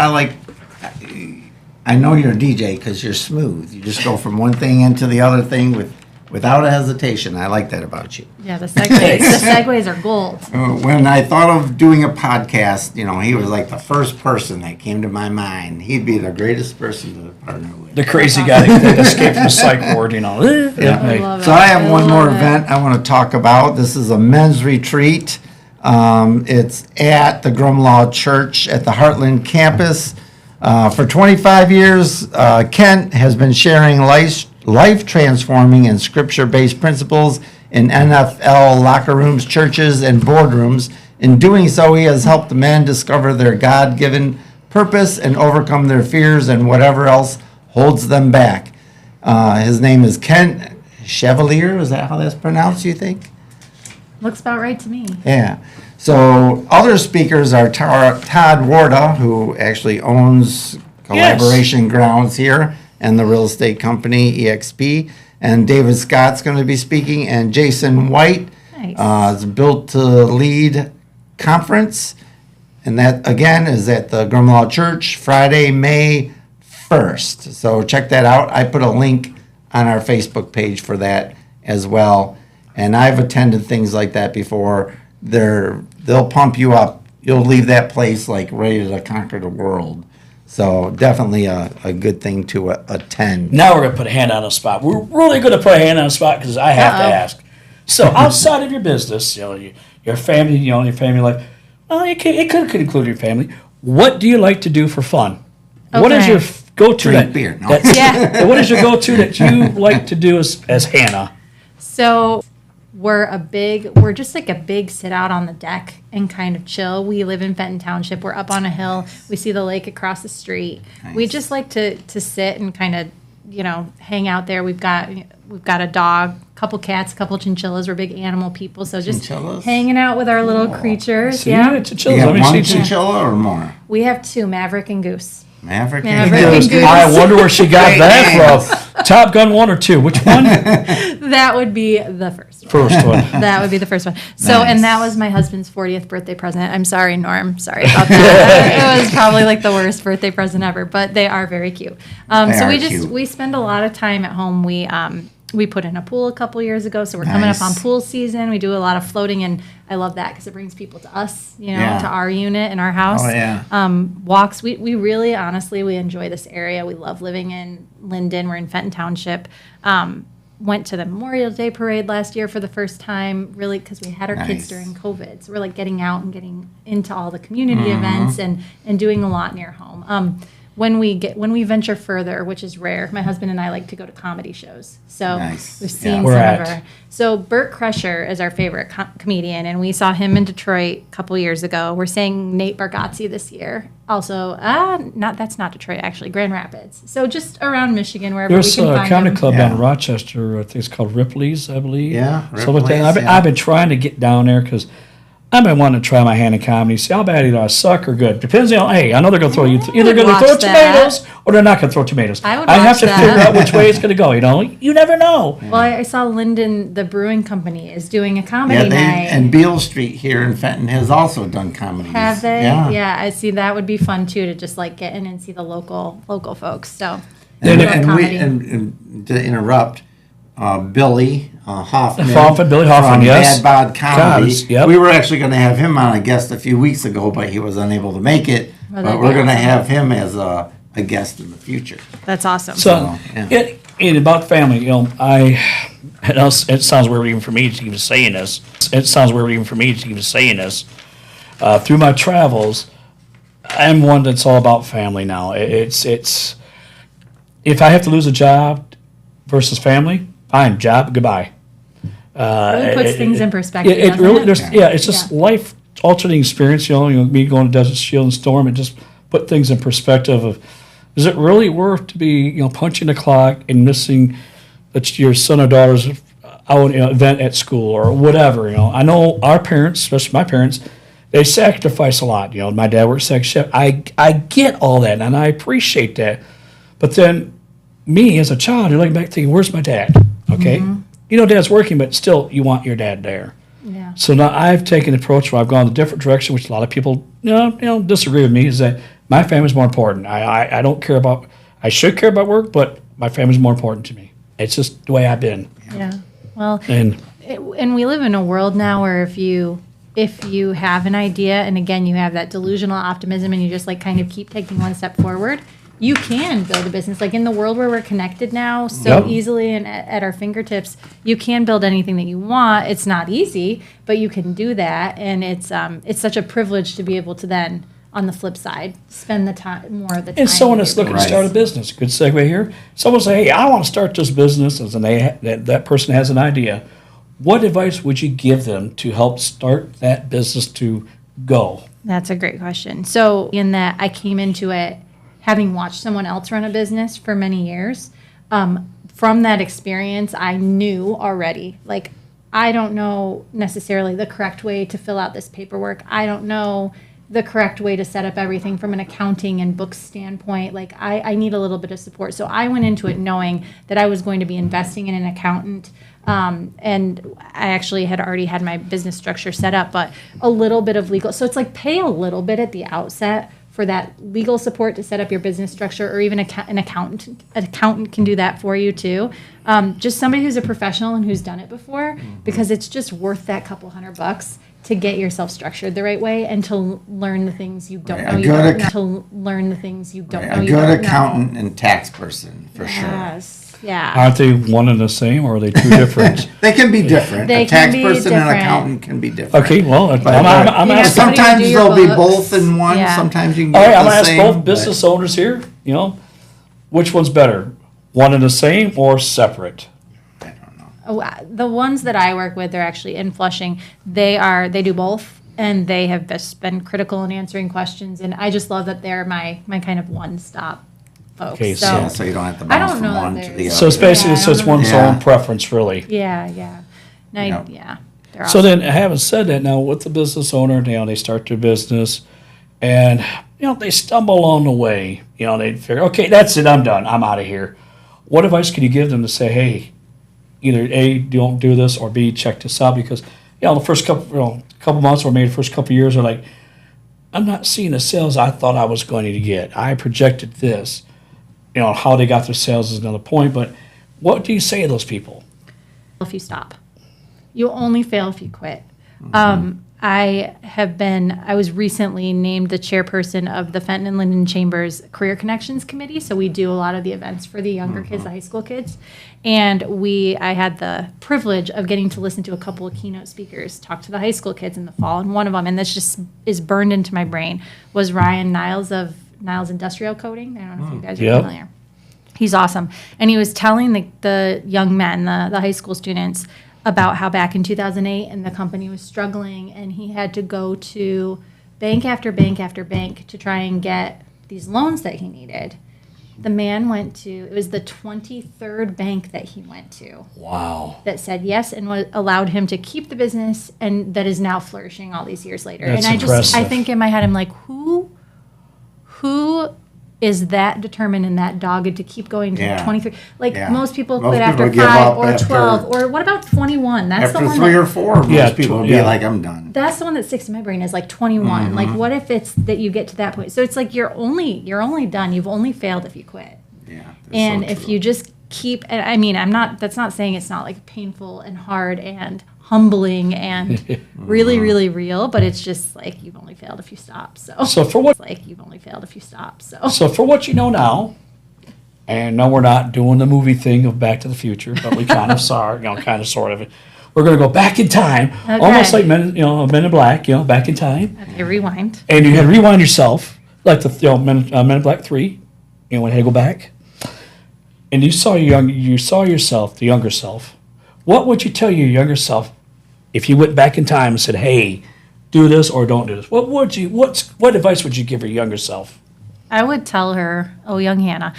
[SPEAKER 2] I know you're a DJ because you're smooth. You just go from one thing into the other thing without a hesitation. I like that about you.
[SPEAKER 3] Yeah, the segues are gold.
[SPEAKER 2] When I thought of doing a podcast, he was like the first person that came to my mind. He'd be the greatest person to partner with.
[SPEAKER 1] The crazy guy that escaped from the psych ward,
[SPEAKER 3] I
[SPEAKER 1] Hey.
[SPEAKER 3] love it.
[SPEAKER 2] So I have one more
[SPEAKER 3] love it.
[SPEAKER 2] event I want to talk about. This is a men's retreat. It's at the Grumlaw Church at the Heartland campus. For 25 years, Kent has been sharing life-transforming and scripture-based principles in NFL locker rooms, churches, and boardrooms. In doing so, he has helped the men discover their God-given purpose and overcome their fears and whatever else holds them back. His name is Kent Chevalier. Is that how that's pronounced, you think?
[SPEAKER 3] Looks about right to me.
[SPEAKER 2] Yeah. So other speakers are Todd Warda, who actually owns Collaboration Grounds here and the real estate company EXP, and David Scott's going to be speaking, and Jason White.
[SPEAKER 3] Nice.
[SPEAKER 2] It's Built to Lead Conference, and that again is at the Grumlaw Church Friday, May 1st. So check that out. I put a link on our Facebook page for that as well. And I've attended things like that before. They'll pump you up. You'll leave that place like ready to conquer the world. So definitely a good thing to attend.
[SPEAKER 1] Now we're going to put a hand on the spot. We're really going to put a hand on the spot because I have to ask. So outside of your business, your family, your family life, well, it could include your family. What do you like to do for fun? What is
[SPEAKER 3] Okay.
[SPEAKER 1] your go-to?
[SPEAKER 2] Drink beer. No.
[SPEAKER 3] Yeah.
[SPEAKER 1] What is your go-to that you like to do as Hannah?
[SPEAKER 3] So we're just like a big sit out on the deck and kind of chill. We live in Fenton Township. We're up on a hill. We see the lake across the street. We just like to sit and kind of, hang out there. We've got a dog, a couple cats, a couple chinchillas. We're big animal people. So just
[SPEAKER 2] Chinchillas?
[SPEAKER 3] hanging out with our little creatures.
[SPEAKER 1] See,
[SPEAKER 3] Yeah.
[SPEAKER 1] it's a
[SPEAKER 2] You
[SPEAKER 1] chill.
[SPEAKER 2] got
[SPEAKER 1] Let me
[SPEAKER 2] one
[SPEAKER 1] see.
[SPEAKER 2] chinchilla or more?
[SPEAKER 3] We have two, Maverick and Goose.
[SPEAKER 2] Maverick.
[SPEAKER 3] Maverick
[SPEAKER 2] and
[SPEAKER 3] and
[SPEAKER 2] Goose.
[SPEAKER 3] Goose.
[SPEAKER 1] I wonder where she got that from. Top Gun 1 or 2? Which one?
[SPEAKER 3] That would be the first one.
[SPEAKER 1] First one.
[SPEAKER 3] That would be the first one. So,
[SPEAKER 2] Nice.
[SPEAKER 3] and that was my husband's 40th birthday present. I'm sorry, Norm. Sorry about that. It was probably like the worst birthday present ever, but they are very cute.
[SPEAKER 2] They
[SPEAKER 3] So
[SPEAKER 2] are
[SPEAKER 3] we
[SPEAKER 2] cute.
[SPEAKER 3] we spend a lot of time at home. We put in a pool a couple years ago, so we're coming up on
[SPEAKER 2] Nice.
[SPEAKER 3] pool season. We do a lot of floating, and I love that because it brings people to us,
[SPEAKER 2] Yeah.
[SPEAKER 3] to our unit and our house.
[SPEAKER 2] Oh, yeah.
[SPEAKER 3] Walks. We really, honestly, we enjoy this area. We love living in Linden. We're in Fenton Township. Went to the Memorial Day parade last year for the first time, really, because we had our
[SPEAKER 2] Nice.
[SPEAKER 3] kids during COVID. So we're like getting out and getting into all the community
[SPEAKER 2] Mm-hmm.
[SPEAKER 3] events and doing a lot near home. When we venture further, which is rare, my husband and I like to go to comedy shows. So
[SPEAKER 2] Nice.
[SPEAKER 3] we've
[SPEAKER 2] Yeah.
[SPEAKER 3] seen
[SPEAKER 1] Where
[SPEAKER 3] some
[SPEAKER 1] at?
[SPEAKER 3] of our. So Burt Kreischer is our favorite comedian, and we saw him in Detroit a couple years ago. We're seeing Nate Bargatze this year. Also, that's not Detroit actually, Grand Rapids. So just around Michigan, wherever
[SPEAKER 1] There's
[SPEAKER 3] we can
[SPEAKER 1] a
[SPEAKER 3] find
[SPEAKER 1] comedy
[SPEAKER 3] him.
[SPEAKER 1] club down in
[SPEAKER 2] Yeah.
[SPEAKER 1] Rochester. I think it's called Ripley's, I believe.
[SPEAKER 2] Yeah,
[SPEAKER 1] Something like that.
[SPEAKER 2] Ripley's, yeah.
[SPEAKER 1] I've been trying to get down there because I've been wanting to try my hand in comedy. See how bad either I suck or good. Depends on. Hey, I know they're gonna throw you. Either
[SPEAKER 3] would
[SPEAKER 1] gonna
[SPEAKER 3] watch
[SPEAKER 1] throw
[SPEAKER 3] that.
[SPEAKER 1] tomatoes or they're not gonna throw tomatoes.
[SPEAKER 3] I would
[SPEAKER 1] have
[SPEAKER 3] watch
[SPEAKER 1] to
[SPEAKER 3] that.
[SPEAKER 1] figure out which way it's gonna go. You never know.
[SPEAKER 3] Well, I saw Linden, the brewing company, is doing a
[SPEAKER 2] Yeah,
[SPEAKER 3] comedy night.
[SPEAKER 2] and Beale Street here in Fenton has also done comedies.
[SPEAKER 3] Have they?
[SPEAKER 2] Yeah.
[SPEAKER 3] I see. That would be fun too, to just like get in and see the local folks. So
[SPEAKER 2] And,
[SPEAKER 3] I love
[SPEAKER 2] and
[SPEAKER 3] comedy.
[SPEAKER 2] and to interrupt, Billy Hoffman.
[SPEAKER 1] Billy Hoffman,
[SPEAKER 2] from
[SPEAKER 1] yes.
[SPEAKER 2] Bad Bod Comedy.
[SPEAKER 1] Cubs, yep.
[SPEAKER 2] We were actually going to have him on a guest a few weeks ago, but he was unable to make it.
[SPEAKER 3] Well,
[SPEAKER 2] But
[SPEAKER 3] that'd
[SPEAKER 2] we're
[SPEAKER 3] be
[SPEAKER 2] going to
[SPEAKER 3] awesome.
[SPEAKER 2] have him as a guest in the future.
[SPEAKER 3] That's awesome.
[SPEAKER 1] So,
[SPEAKER 2] yeah.
[SPEAKER 1] it about family. It sounds weird even for me to even saying this. Through my travels, I'm one that's all about family now. It's if I have to lose a job versus family, fine, job, goodbye.
[SPEAKER 3] Really puts things in perspective.
[SPEAKER 1] It
[SPEAKER 3] doesn't
[SPEAKER 1] really,
[SPEAKER 3] it?
[SPEAKER 1] it's just
[SPEAKER 3] Yeah.
[SPEAKER 1] life altering experience. Me going to Desert Shield and Storm, it just put things in perspective of, is it really worth to be, punching the clock and missing your son or daughter's event at school or whatever? I know our parents, especially my parents, they sacrifice a lot. My dad worked second shift. I get all that and I appreciate that, but then me as a child, you're looking back thinking, where's my dad? Okay. Dad's working, but still you want your dad there.
[SPEAKER 3] Yeah.
[SPEAKER 1] So now I've taken an approach where I've gone a different direction, which a lot of people disagree with me, is that my family's more important. I don't care about, I should care about work, but my family's more important to me. It's just the way I've been.
[SPEAKER 3] Yeah. Well,
[SPEAKER 1] And
[SPEAKER 3] and we live in a world now where if you have an idea, and again you have that delusional optimism, and you just like kind of keep taking one step forward, you can build a business. Like in the world where we're connected now so
[SPEAKER 1] Yep.
[SPEAKER 3] easily and at our fingertips, you can build anything that you want. It's not easy, but you can do that, and it's such a privilege to be able to then, on the flip side, spend the time more of the time.
[SPEAKER 1] And someone
[SPEAKER 3] with
[SPEAKER 1] that's
[SPEAKER 3] your
[SPEAKER 1] looking to
[SPEAKER 2] Right.
[SPEAKER 1] start a business, good segue here. Someone say, hey, I want to start this business, and that person has an idea. What advice would you give them to help start that business to go?
[SPEAKER 3] That's a great question. So, in that, I came into it having watched someone else run a business for many years. From that experience, I knew already, like, I don't know necessarily the correct way to fill out this paperwork. I don't know the correct way to set up everything from an accounting and books standpoint. Like, I need a little bit of support. So I went into it knowing that I was going to be investing in an accountant. And I actually had already had my business structure set up, but a little bit of legal. So it's like pay a little bit at the outset for that legal support to set up your business structure, or even an accountant. An accountant can do that for you too. Just somebody who's a professional and who's done it before, because it's just worth that couple $100 to get yourself structured the right way and to learn the things you don't
[SPEAKER 2] Right,
[SPEAKER 3] know
[SPEAKER 2] a
[SPEAKER 3] you
[SPEAKER 2] good
[SPEAKER 3] don't know. To learn the things you don't know
[SPEAKER 2] A
[SPEAKER 3] you
[SPEAKER 2] good
[SPEAKER 3] don't know.
[SPEAKER 2] accountant and tax person, for sure.
[SPEAKER 3] Yes. Yeah.
[SPEAKER 1] Aren't they one and the same, or are they two different?
[SPEAKER 2] They can be different.
[SPEAKER 3] They
[SPEAKER 2] A tax
[SPEAKER 3] can be
[SPEAKER 2] person and an
[SPEAKER 3] different.
[SPEAKER 2] accountant can be different.
[SPEAKER 1] Okay, well, I'm
[SPEAKER 3] You
[SPEAKER 1] asking.
[SPEAKER 3] have somebody to
[SPEAKER 2] Sometimes
[SPEAKER 3] do your
[SPEAKER 2] they'll be
[SPEAKER 3] books.
[SPEAKER 2] both in one.
[SPEAKER 3] Yeah.
[SPEAKER 2] Sometimes you can
[SPEAKER 1] All
[SPEAKER 2] get
[SPEAKER 1] right, I'm
[SPEAKER 2] the
[SPEAKER 1] gonna ask
[SPEAKER 2] same.
[SPEAKER 1] both
[SPEAKER 2] but-
[SPEAKER 1] business owners here. Which one's better, one and the same or separate?
[SPEAKER 2] I don't know.
[SPEAKER 3] The ones that I work with, they're actually in Flushing. They do both, and they have just been critical in answering questions. And I just love that they're my kind of one-stop folks.
[SPEAKER 1] Okay,
[SPEAKER 3] so
[SPEAKER 2] Yeah, so you don't have to
[SPEAKER 3] I
[SPEAKER 2] bounce
[SPEAKER 3] don't
[SPEAKER 2] from
[SPEAKER 3] know that
[SPEAKER 2] one to the
[SPEAKER 3] there's-
[SPEAKER 2] other.
[SPEAKER 1] So it's basically
[SPEAKER 3] Yeah, I
[SPEAKER 1] it's just
[SPEAKER 3] don't know.
[SPEAKER 1] one's
[SPEAKER 2] Yeah.
[SPEAKER 1] own preference, really.
[SPEAKER 3] yeah. Now,
[SPEAKER 2] Yep.
[SPEAKER 3] yeah. They're
[SPEAKER 1] So
[SPEAKER 3] awesome.
[SPEAKER 1] then, having said that, now with the business owner, they start their business, and they stumble along the way. They figure, okay, that's it, I'm done, I'm out of here. What advice can you give them to say, hey, either A, don't do this, or B, check this out? Because the first couple months, or maybe the first couple years, are like, I'm not seeing the sales I thought I was going to get. I projected this. How they got their sales is another point, but What do you say to those people?
[SPEAKER 3] If you stop. You only fail if you quit. I was recently named the chairperson of the Fenton and Linden Chambers Career Connections Committee. So we do a lot of the events for the younger kids, the high school kids. And I had the privilege of getting to listen to a couple of keynote speakers talk to the high school kids in the fall. And one of them, and this just is burned into my brain, was Ryan Niles of Niles Industrial Coating. I don't know if you guys are familiar. He's awesome. And he was telling the young men, the high school students, about how back in 2008 and the company was struggling and he had to go to bank after bank after bank to try and get these loans that he needed. The man it was the 23rd bank that he went to.
[SPEAKER 1] Wow.
[SPEAKER 3] That said yes and allowed him to keep the business and that is now flourishing all these years later.
[SPEAKER 1] That's
[SPEAKER 3] and
[SPEAKER 1] impressive.
[SPEAKER 3] I think in my head, I'm like, who is that determined and that dogged to keep going to 23? Most people quit after
[SPEAKER 2] give
[SPEAKER 3] 5
[SPEAKER 2] up
[SPEAKER 3] or
[SPEAKER 2] after-
[SPEAKER 3] 12. Or what about 21? That's the
[SPEAKER 2] After
[SPEAKER 3] one
[SPEAKER 2] 3 or 4, most people would be
[SPEAKER 1] yeah.
[SPEAKER 2] like, I'm done.
[SPEAKER 3] that's the one that sticks in my brain is like 21. Like what if it's that you get to that point? So it's like you're only done. You've only failed if you quit.
[SPEAKER 2] Yeah, that's
[SPEAKER 3] And
[SPEAKER 2] so
[SPEAKER 3] if
[SPEAKER 2] true.
[SPEAKER 3] you just keep, and I mean, that's not saying it's not like painful and hard and humbling and really, really real, but it's just like you've only failed if you stop.
[SPEAKER 1] So for what
[SPEAKER 3] It's like you've only failed if you stop. So
[SPEAKER 1] So for what you know now, and no, we're not doing the movie thing of Back to the Future, but we kind of saw, kind of, sort of. We're going to go back in time, almost like Men in Black, back in time.
[SPEAKER 3] okay, rewind.
[SPEAKER 1] And you had to rewind yourself, like the Men in Black 3, when you had to go back. And you saw yourself, the younger self. What would you tell your younger self if you went back in time and said, "Hey, do this or don't do this"? What advice would you give your younger self?
[SPEAKER 3] I would tell her, oh, young Hannah,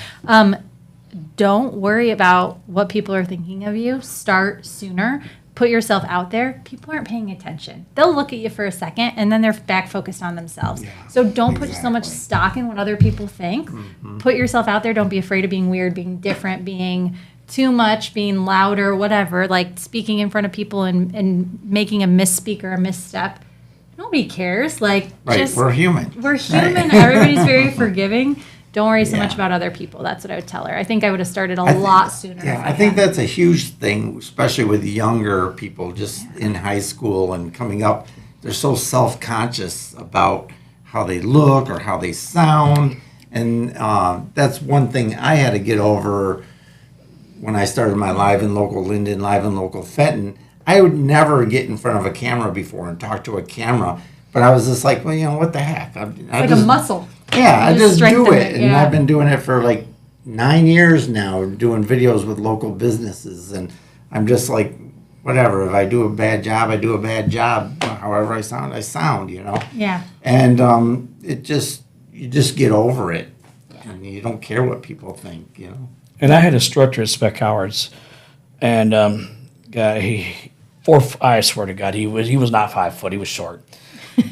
[SPEAKER 3] don't worry about what people are thinking of you. Start sooner. Put yourself out there. People aren't paying attention. They'll look at you for a second and then they're back focused on themselves. So don't put so much stock in what other people think. Put yourself out there. Don't be afraid of being weird, being different, being too much, being louder, whatever, like speaking in front of people and making a misspeak or a misstep. Nobody cares. Like,
[SPEAKER 2] Right, we're human.
[SPEAKER 3] We're human. Everybody's very forgiving. Don't worry so much about other people. That's what I would tell her. I think I would have started a lot sooner.
[SPEAKER 2] Yeah,
[SPEAKER 3] if
[SPEAKER 2] I think
[SPEAKER 3] had.
[SPEAKER 2] that's a huge thing, especially with younger people just in high school and coming up. They're so self-conscious about how they look or how they sound. And that's one thing I had to get over when I started my Live and Local Linden, Live and Local Fenton. I would never get in front of a camera before and talk to a camera. But I was just like, well, what the heck?
[SPEAKER 3] It's like a muscle.
[SPEAKER 2] Yeah, I just do
[SPEAKER 3] strengthen
[SPEAKER 2] it.
[SPEAKER 3] it,
[SPEAKER 2] And
[SPEAKER 3] yeah.
[SPEAKER 2] I've been doing it for like 9 years now, doing videos with local businesses. And I'm just like, whatever. If I do a bad job, I do a bad job. However I sound,
[SPEAKER 3] Yeah.
[SPEAKER 2] And you just get over it. And you don't care what people think,
[SPEAKER 1] And I had a instructor at Spec Howards, and I swear to God, he was not 5 foot. He was short.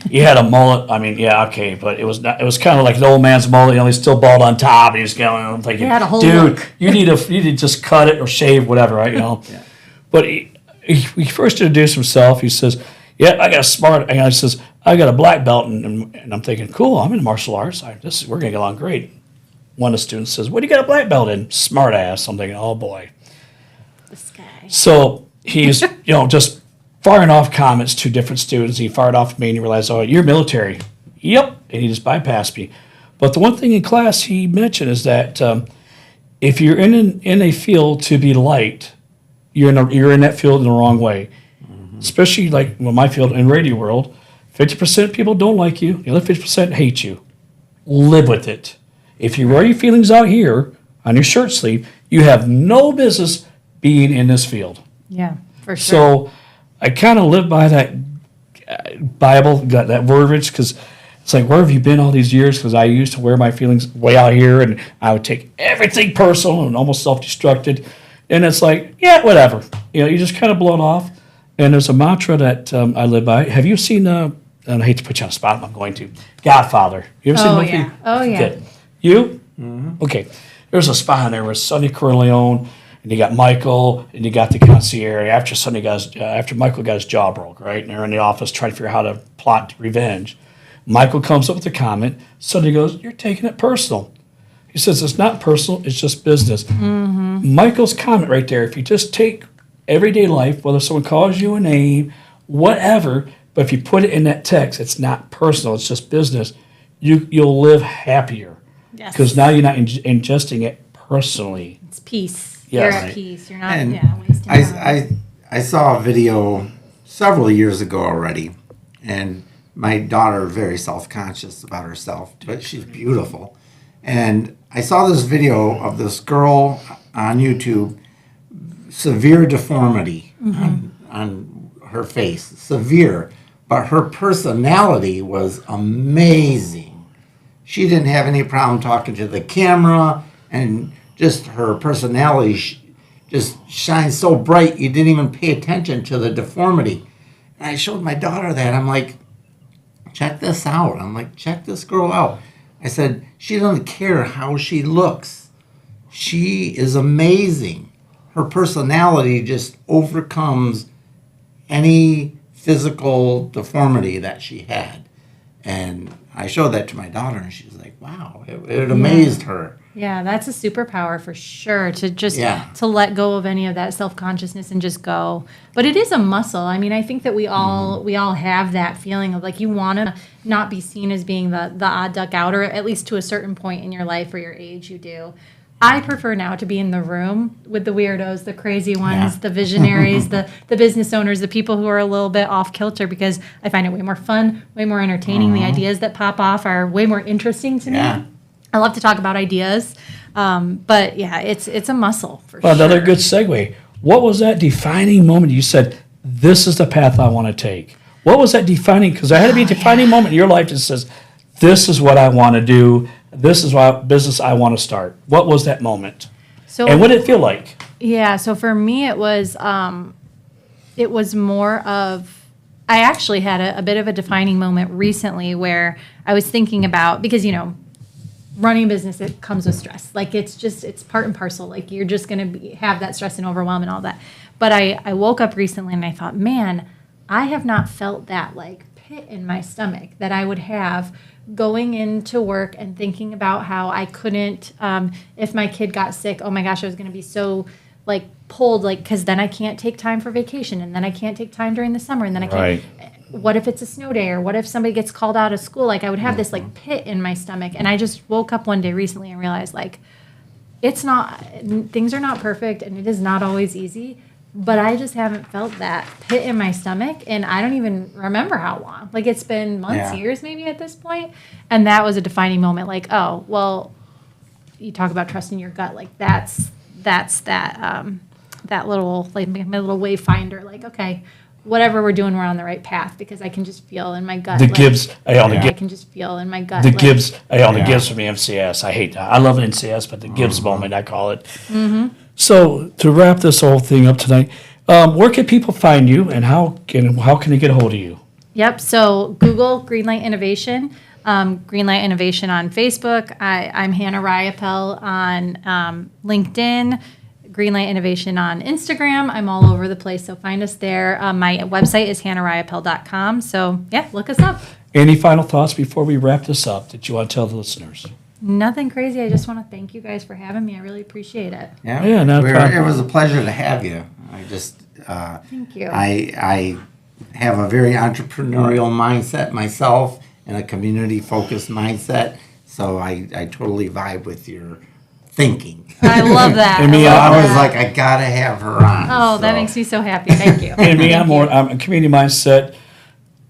[SPEAKER 1] He had a mullet. I mean, yeah, okay, but it was not. It was kind of like the old man's mullet. He's still bald on top. And he was going. I'm thinking,
[SPEAKER 3] He had a whole
[SPEAKER 1] dude,
[SPEAKER 3] look.
[SPEAKER 1] you need to just cut it or shave, whatever, right? But he first introduced himself. He says, "Yeah, I got a smart." And he says, "I got a black belt," and I'm thinking, "Cool, I'm in martial arts. We're gonna get along great." One of the students says, "What do you got a black belt in?" Smart ass. I'm thinking, "Oh boy."
[SPEAKER 3] This guy.
[SPEAKER 1] So he's, just firing off comments to different students. He fired off at me and he realized, "Oh, you're military." Yep. And he just bypassed me. But the one thing in class he mentioned is that if you're in a field to be liked, you're in that field in the wrong way. Especially like my field in radio world, 50% of people don't like you. The other 50% hate you. Live with it. If you wear your feelings out here on your shirt sleeve, you have no business being in this field.
[SPEAKER 3] Yeah, for sure.
[SPEAKER 1] So I kind of live by that Bible, that verbiage, because it's like, where have you been all these years? Because I used to wear my feelings way out here, and I would take everything personal and almost self-destructed. And it's like, yeah, whatever. You just kind of blow it off. And there's a mantra that I live by. Have you seen, and I hate to put you on the spot, but I'm going to, Godfather. You ever seen the movie?
[SPEAKER 3] Yeah. Oh, yeah.
[SPEAKER 1] Good. You? Okay. There's a spot in there with Sonny Corleone, and you got Michael, and you got the concierge. After Michael got his jaw broke, right? And they're in the office trying to figure out how to plot revenge. Michael comes up with a comment. Sonny goes, "You're taking it personal." He says it's not personal, it's just business. Michael's comment right there, if you just take everyday life, whether someone calls you a name, whatever, but if you put it in that text, it's not personal, it's just business, you'll live happier.
[SPEAKER 3] Yes.
[SPEAKER 1] Because now you're not ingesting it personally.
[SPEAKER 3] It's peace.
[SPEAKER 1] Yes.
[SPEAKER 3] You're
[SPEAKER 1] Right.
[SPEAKER 3] at peace. You're not
[SPEAKER 2] And
[SPEAKER 3] wasting time.
[SPEAKER 2] I saw a video several years ago already, and my daughter is very self-conscious about herself, but she's beautiful. And I saw this video of this girl on YouTube, severe deformity on her face, severe, but her personality was amazing. She didn't have any problem talking to the camera, and just her personality just shines so bright you didn't even pay attention to the deformity. And I showed my daughter that. I'm like, check this out. I'm like, check this girl out. I said, she doesn't care how she looks. She is amazing. Her personality just overcomes any physical deformity that she had. And I showed that to my daughter, and she was like, wow, it amazed her.
[SPEAKER 3] Yeah, that's a superpower for sure, to just
[SPEAKER 2] Yeah.
[SPEAKER 3] to let go of any of that self-consciousness and just go. But it is a muscle. I mean, I think that we all have that feeling of like you want to not be seen as being the odd duck out, or at least to a certain point in your life or your age you do. I prefer now to be in the room with the weirdos, the crazy ones,
[SPEAKER 2] Yeah.
[SPEAKER 3] the visionaries, the business owners, the people who are a little bit off kilter, because I find it way more fun, way more entertaining. The ideas that pop off are way more interesting to
[SPEAKER 2] Yeah.
[SPEAKER 3] me. I love to talk about ideas, but yeah, it's a muscle for
[SPEAKER 1] Well,
[SPEAKER 3] sure.
[SPEAKER 1] another good segue. What was that defining moment you said, this is the path I want to take? What was that defining? Because there had to be a defining moment in your life that says, this is what I want to do. This is what business I want to start. What was that moment?
[SPEAKER 3] So
[SPEAKER 1] And what did it feel like?
[SPEAKER 3] yeah, so for me it was more of, I actually had a bit of a defining moment recently where I was thinking about, because running a business, it comes with stress. Like it's part and parcel. Like you're just going to have that stress and overwhelm and all that. But I woke up recently and I thought, man, I have not felt that like pit in my stomach that I would have going into work and thinking about how I couldn't, if my kid got sick, oh my gosh, I was going to be so like pulled, like, because then I can't take time for vacation, and then I can't take time during the summer, and then I can't.
[SPEAKER 1] Right.
[SPEAKER 3] What if it's a snow day, or what if somebody gets called out of school? Like I would have this like pit in my stomach, and I just woke up one day recently and realized like things are not perfect, and it is not always easy, but I just haven't felt that pit in my stomach, and I don't even remember how long. Like it's been months,
[SPEAKER 2] Yeah.
[SPEAKER 3] years maybe at this point, and that was a defining moment. Like, oh well, you talk about trusting your gut, like that's that little like my little wayfinder. Like okay, whatever we're doing, we're on the right path, because I can just feel in my gut.
[SPEAKER 1] The
[SPEAKER 3] like,
[SPEAKER 1] Gibbs, I own the
[SPEAKER 3] I
[SPEAKER 1] Gibbs.
[SPEAKER 3] can just feel in my gut.
[SPEAKER 1] The
[SPEAKER 3] like,
[SPEAKER 1] Gibbs, I own the
[SPEAKER 2] Yeah.
[SPEAKER 1] Gibbs from the MCS. I hate that. I love an NCS, but the Gibbs moment, I call it. So to wrap this whole thing up tonight, where can people find you, and how can they get a hold of you?
[SPEAKER 3] Yep. So Google Greenlight Innovation, Greenlight Innovation on Facebook. I'm Hannah Riappel on LinkedIn. Greenlight Innovation on Instagram. I'm all over the place, so find us there. My website is hannahriappel.com. So yeah, look us up.
[SPEAKER 1] Any final thoughts before we wrap this up that you want to tell the listeners?
[SPEAKER 3] Nothing crazy. I just want to thank you guys for having me. I really appreciate it.
[SPEAKER 1] Yeah, no problem.
[SPEAKER 2] It was a pleasure to have you. I just,
[SPEAKER 3] Thank you.
[SPEAKER 2] I have a very entrepreneurial mindset myself, and a community-focused mindset, so I totally vibe with your thinking.
[SPEAKER 3] I love that.
[SPEAKER 1] And me,
[SPEAKER 2] So
[SPEAKER 3] love
[SPEAKER 2] I was
[SPEAKER 3] that.
[SPEAKER 2] like, I gotta have her on.
[SPEAKER 3] Oh, that
[SPEAKER 2] so.
[SPEAKER 3] makes me so happy. Thank you.
[SPEAKER 1] And me,
[SPEAKER 3] Thank
[SPEAKER 1] I'm a community mindset.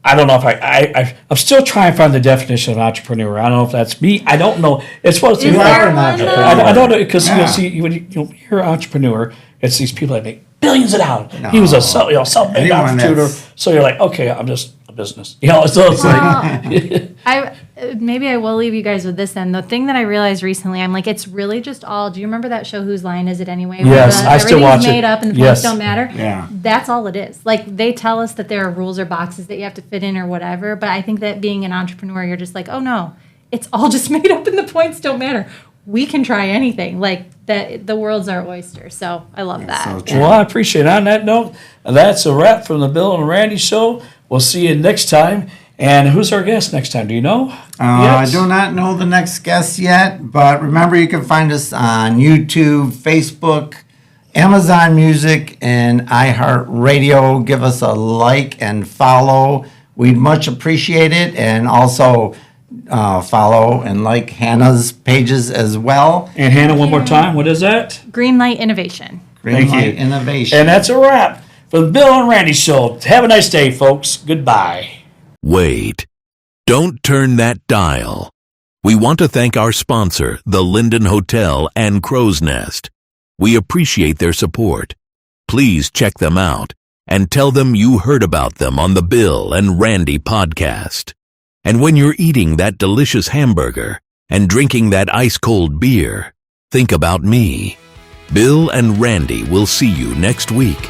[SPEAKER 1] I don't know if I'm still trying to find the definition of entrepreneur. I don't know if that's me. I don't know. It's supposed to
[SPEAKER 3] Is
[SPEAKER 1] be.
[SPEAKER 3] there
[SPEAKER 2] are an
[SPEAKER 3] one,
[SPEAKER 2] entrepreneur.
[SPEAKER 3] though?
[SPEAKER 1] I don't know, because
[SPEAKER 2] Yeah.
[SPEAKER 1] when you hear entrepreneur, it's these people that make billions of dollars. He was a
[SPEAKER 2] No.
[SPEAKER 1] self-made
[SPEAKER 2] Anyone
[SPEAKER 1] entrepreneur.
[SPEAKER 2] that's-
[SPEAKER 1] So you're like, okay, I'm just a business. So it's like,
[SPEAKER 3] Maybe I will leave you guys with this then. The thing that I realized recently, I'm like, it's really just all. Do you remember that show Whose Line Is It Anyway? Where
[SPEAKER 1] Yes, I still watch
[SPEAKER 3] everything's
[SPEAKER 1] it.
[SPEAKER 3] made up and the
[SPEAKER 1] Yes.
[SPEAKER 3] points don't matter.
[SPEAKER 2] Yeah.
[SPEAKER 3] That's all it is. Like they tell us that there are rules or boxes that you have to fit in or whatever. But I think that being an entrepreneur, you're just like, oh no, it's all just made up and the points don't matter. We can try anything. Like that, the world's our oyster. So I love that.
[SPEAKER 2] so true.
[SPEAKER 1] well, I appreciate it. On that note, that's a wrap from the Bill and Randy Show. We'll see you next time. And who's our guest next time? Do you know?
[SPEAKER 2] I
[SPEAKER 1] Yet?
[SPEAKER 2] do not know the next guest yet, but remember you can find us on YouTube, Facebook, Amazon Music, and iHeartRadio. Give us a like and follow. We'd much appreciate it. And also follow and like Hannah's pages as well.
[SPEAKER 1] And Hannah, one more time. What is that?
[SPEAKER 3] Greenlight Innovation.
[SPEAKER 2] Greenlight
[SPEAKER 1] Thank you.
[SPEAKER 2] Innovation.
[SPEAKER 1] And that's a wrap for the Bill and Randy Show. Have a nice day, folks. Goodbye.
[SPEAKER 4] Wait. Don't turn that dial. We want to thank our sponsor, the Linden Hotel and Crow's Nest. We appreciate their support. Please check them out and tell them you heard about them on the Bill and Randy podcast. And when you're eating that delicious hamburger and drinking that ice-cold beer, think about me. Bill and Randy will see you next week.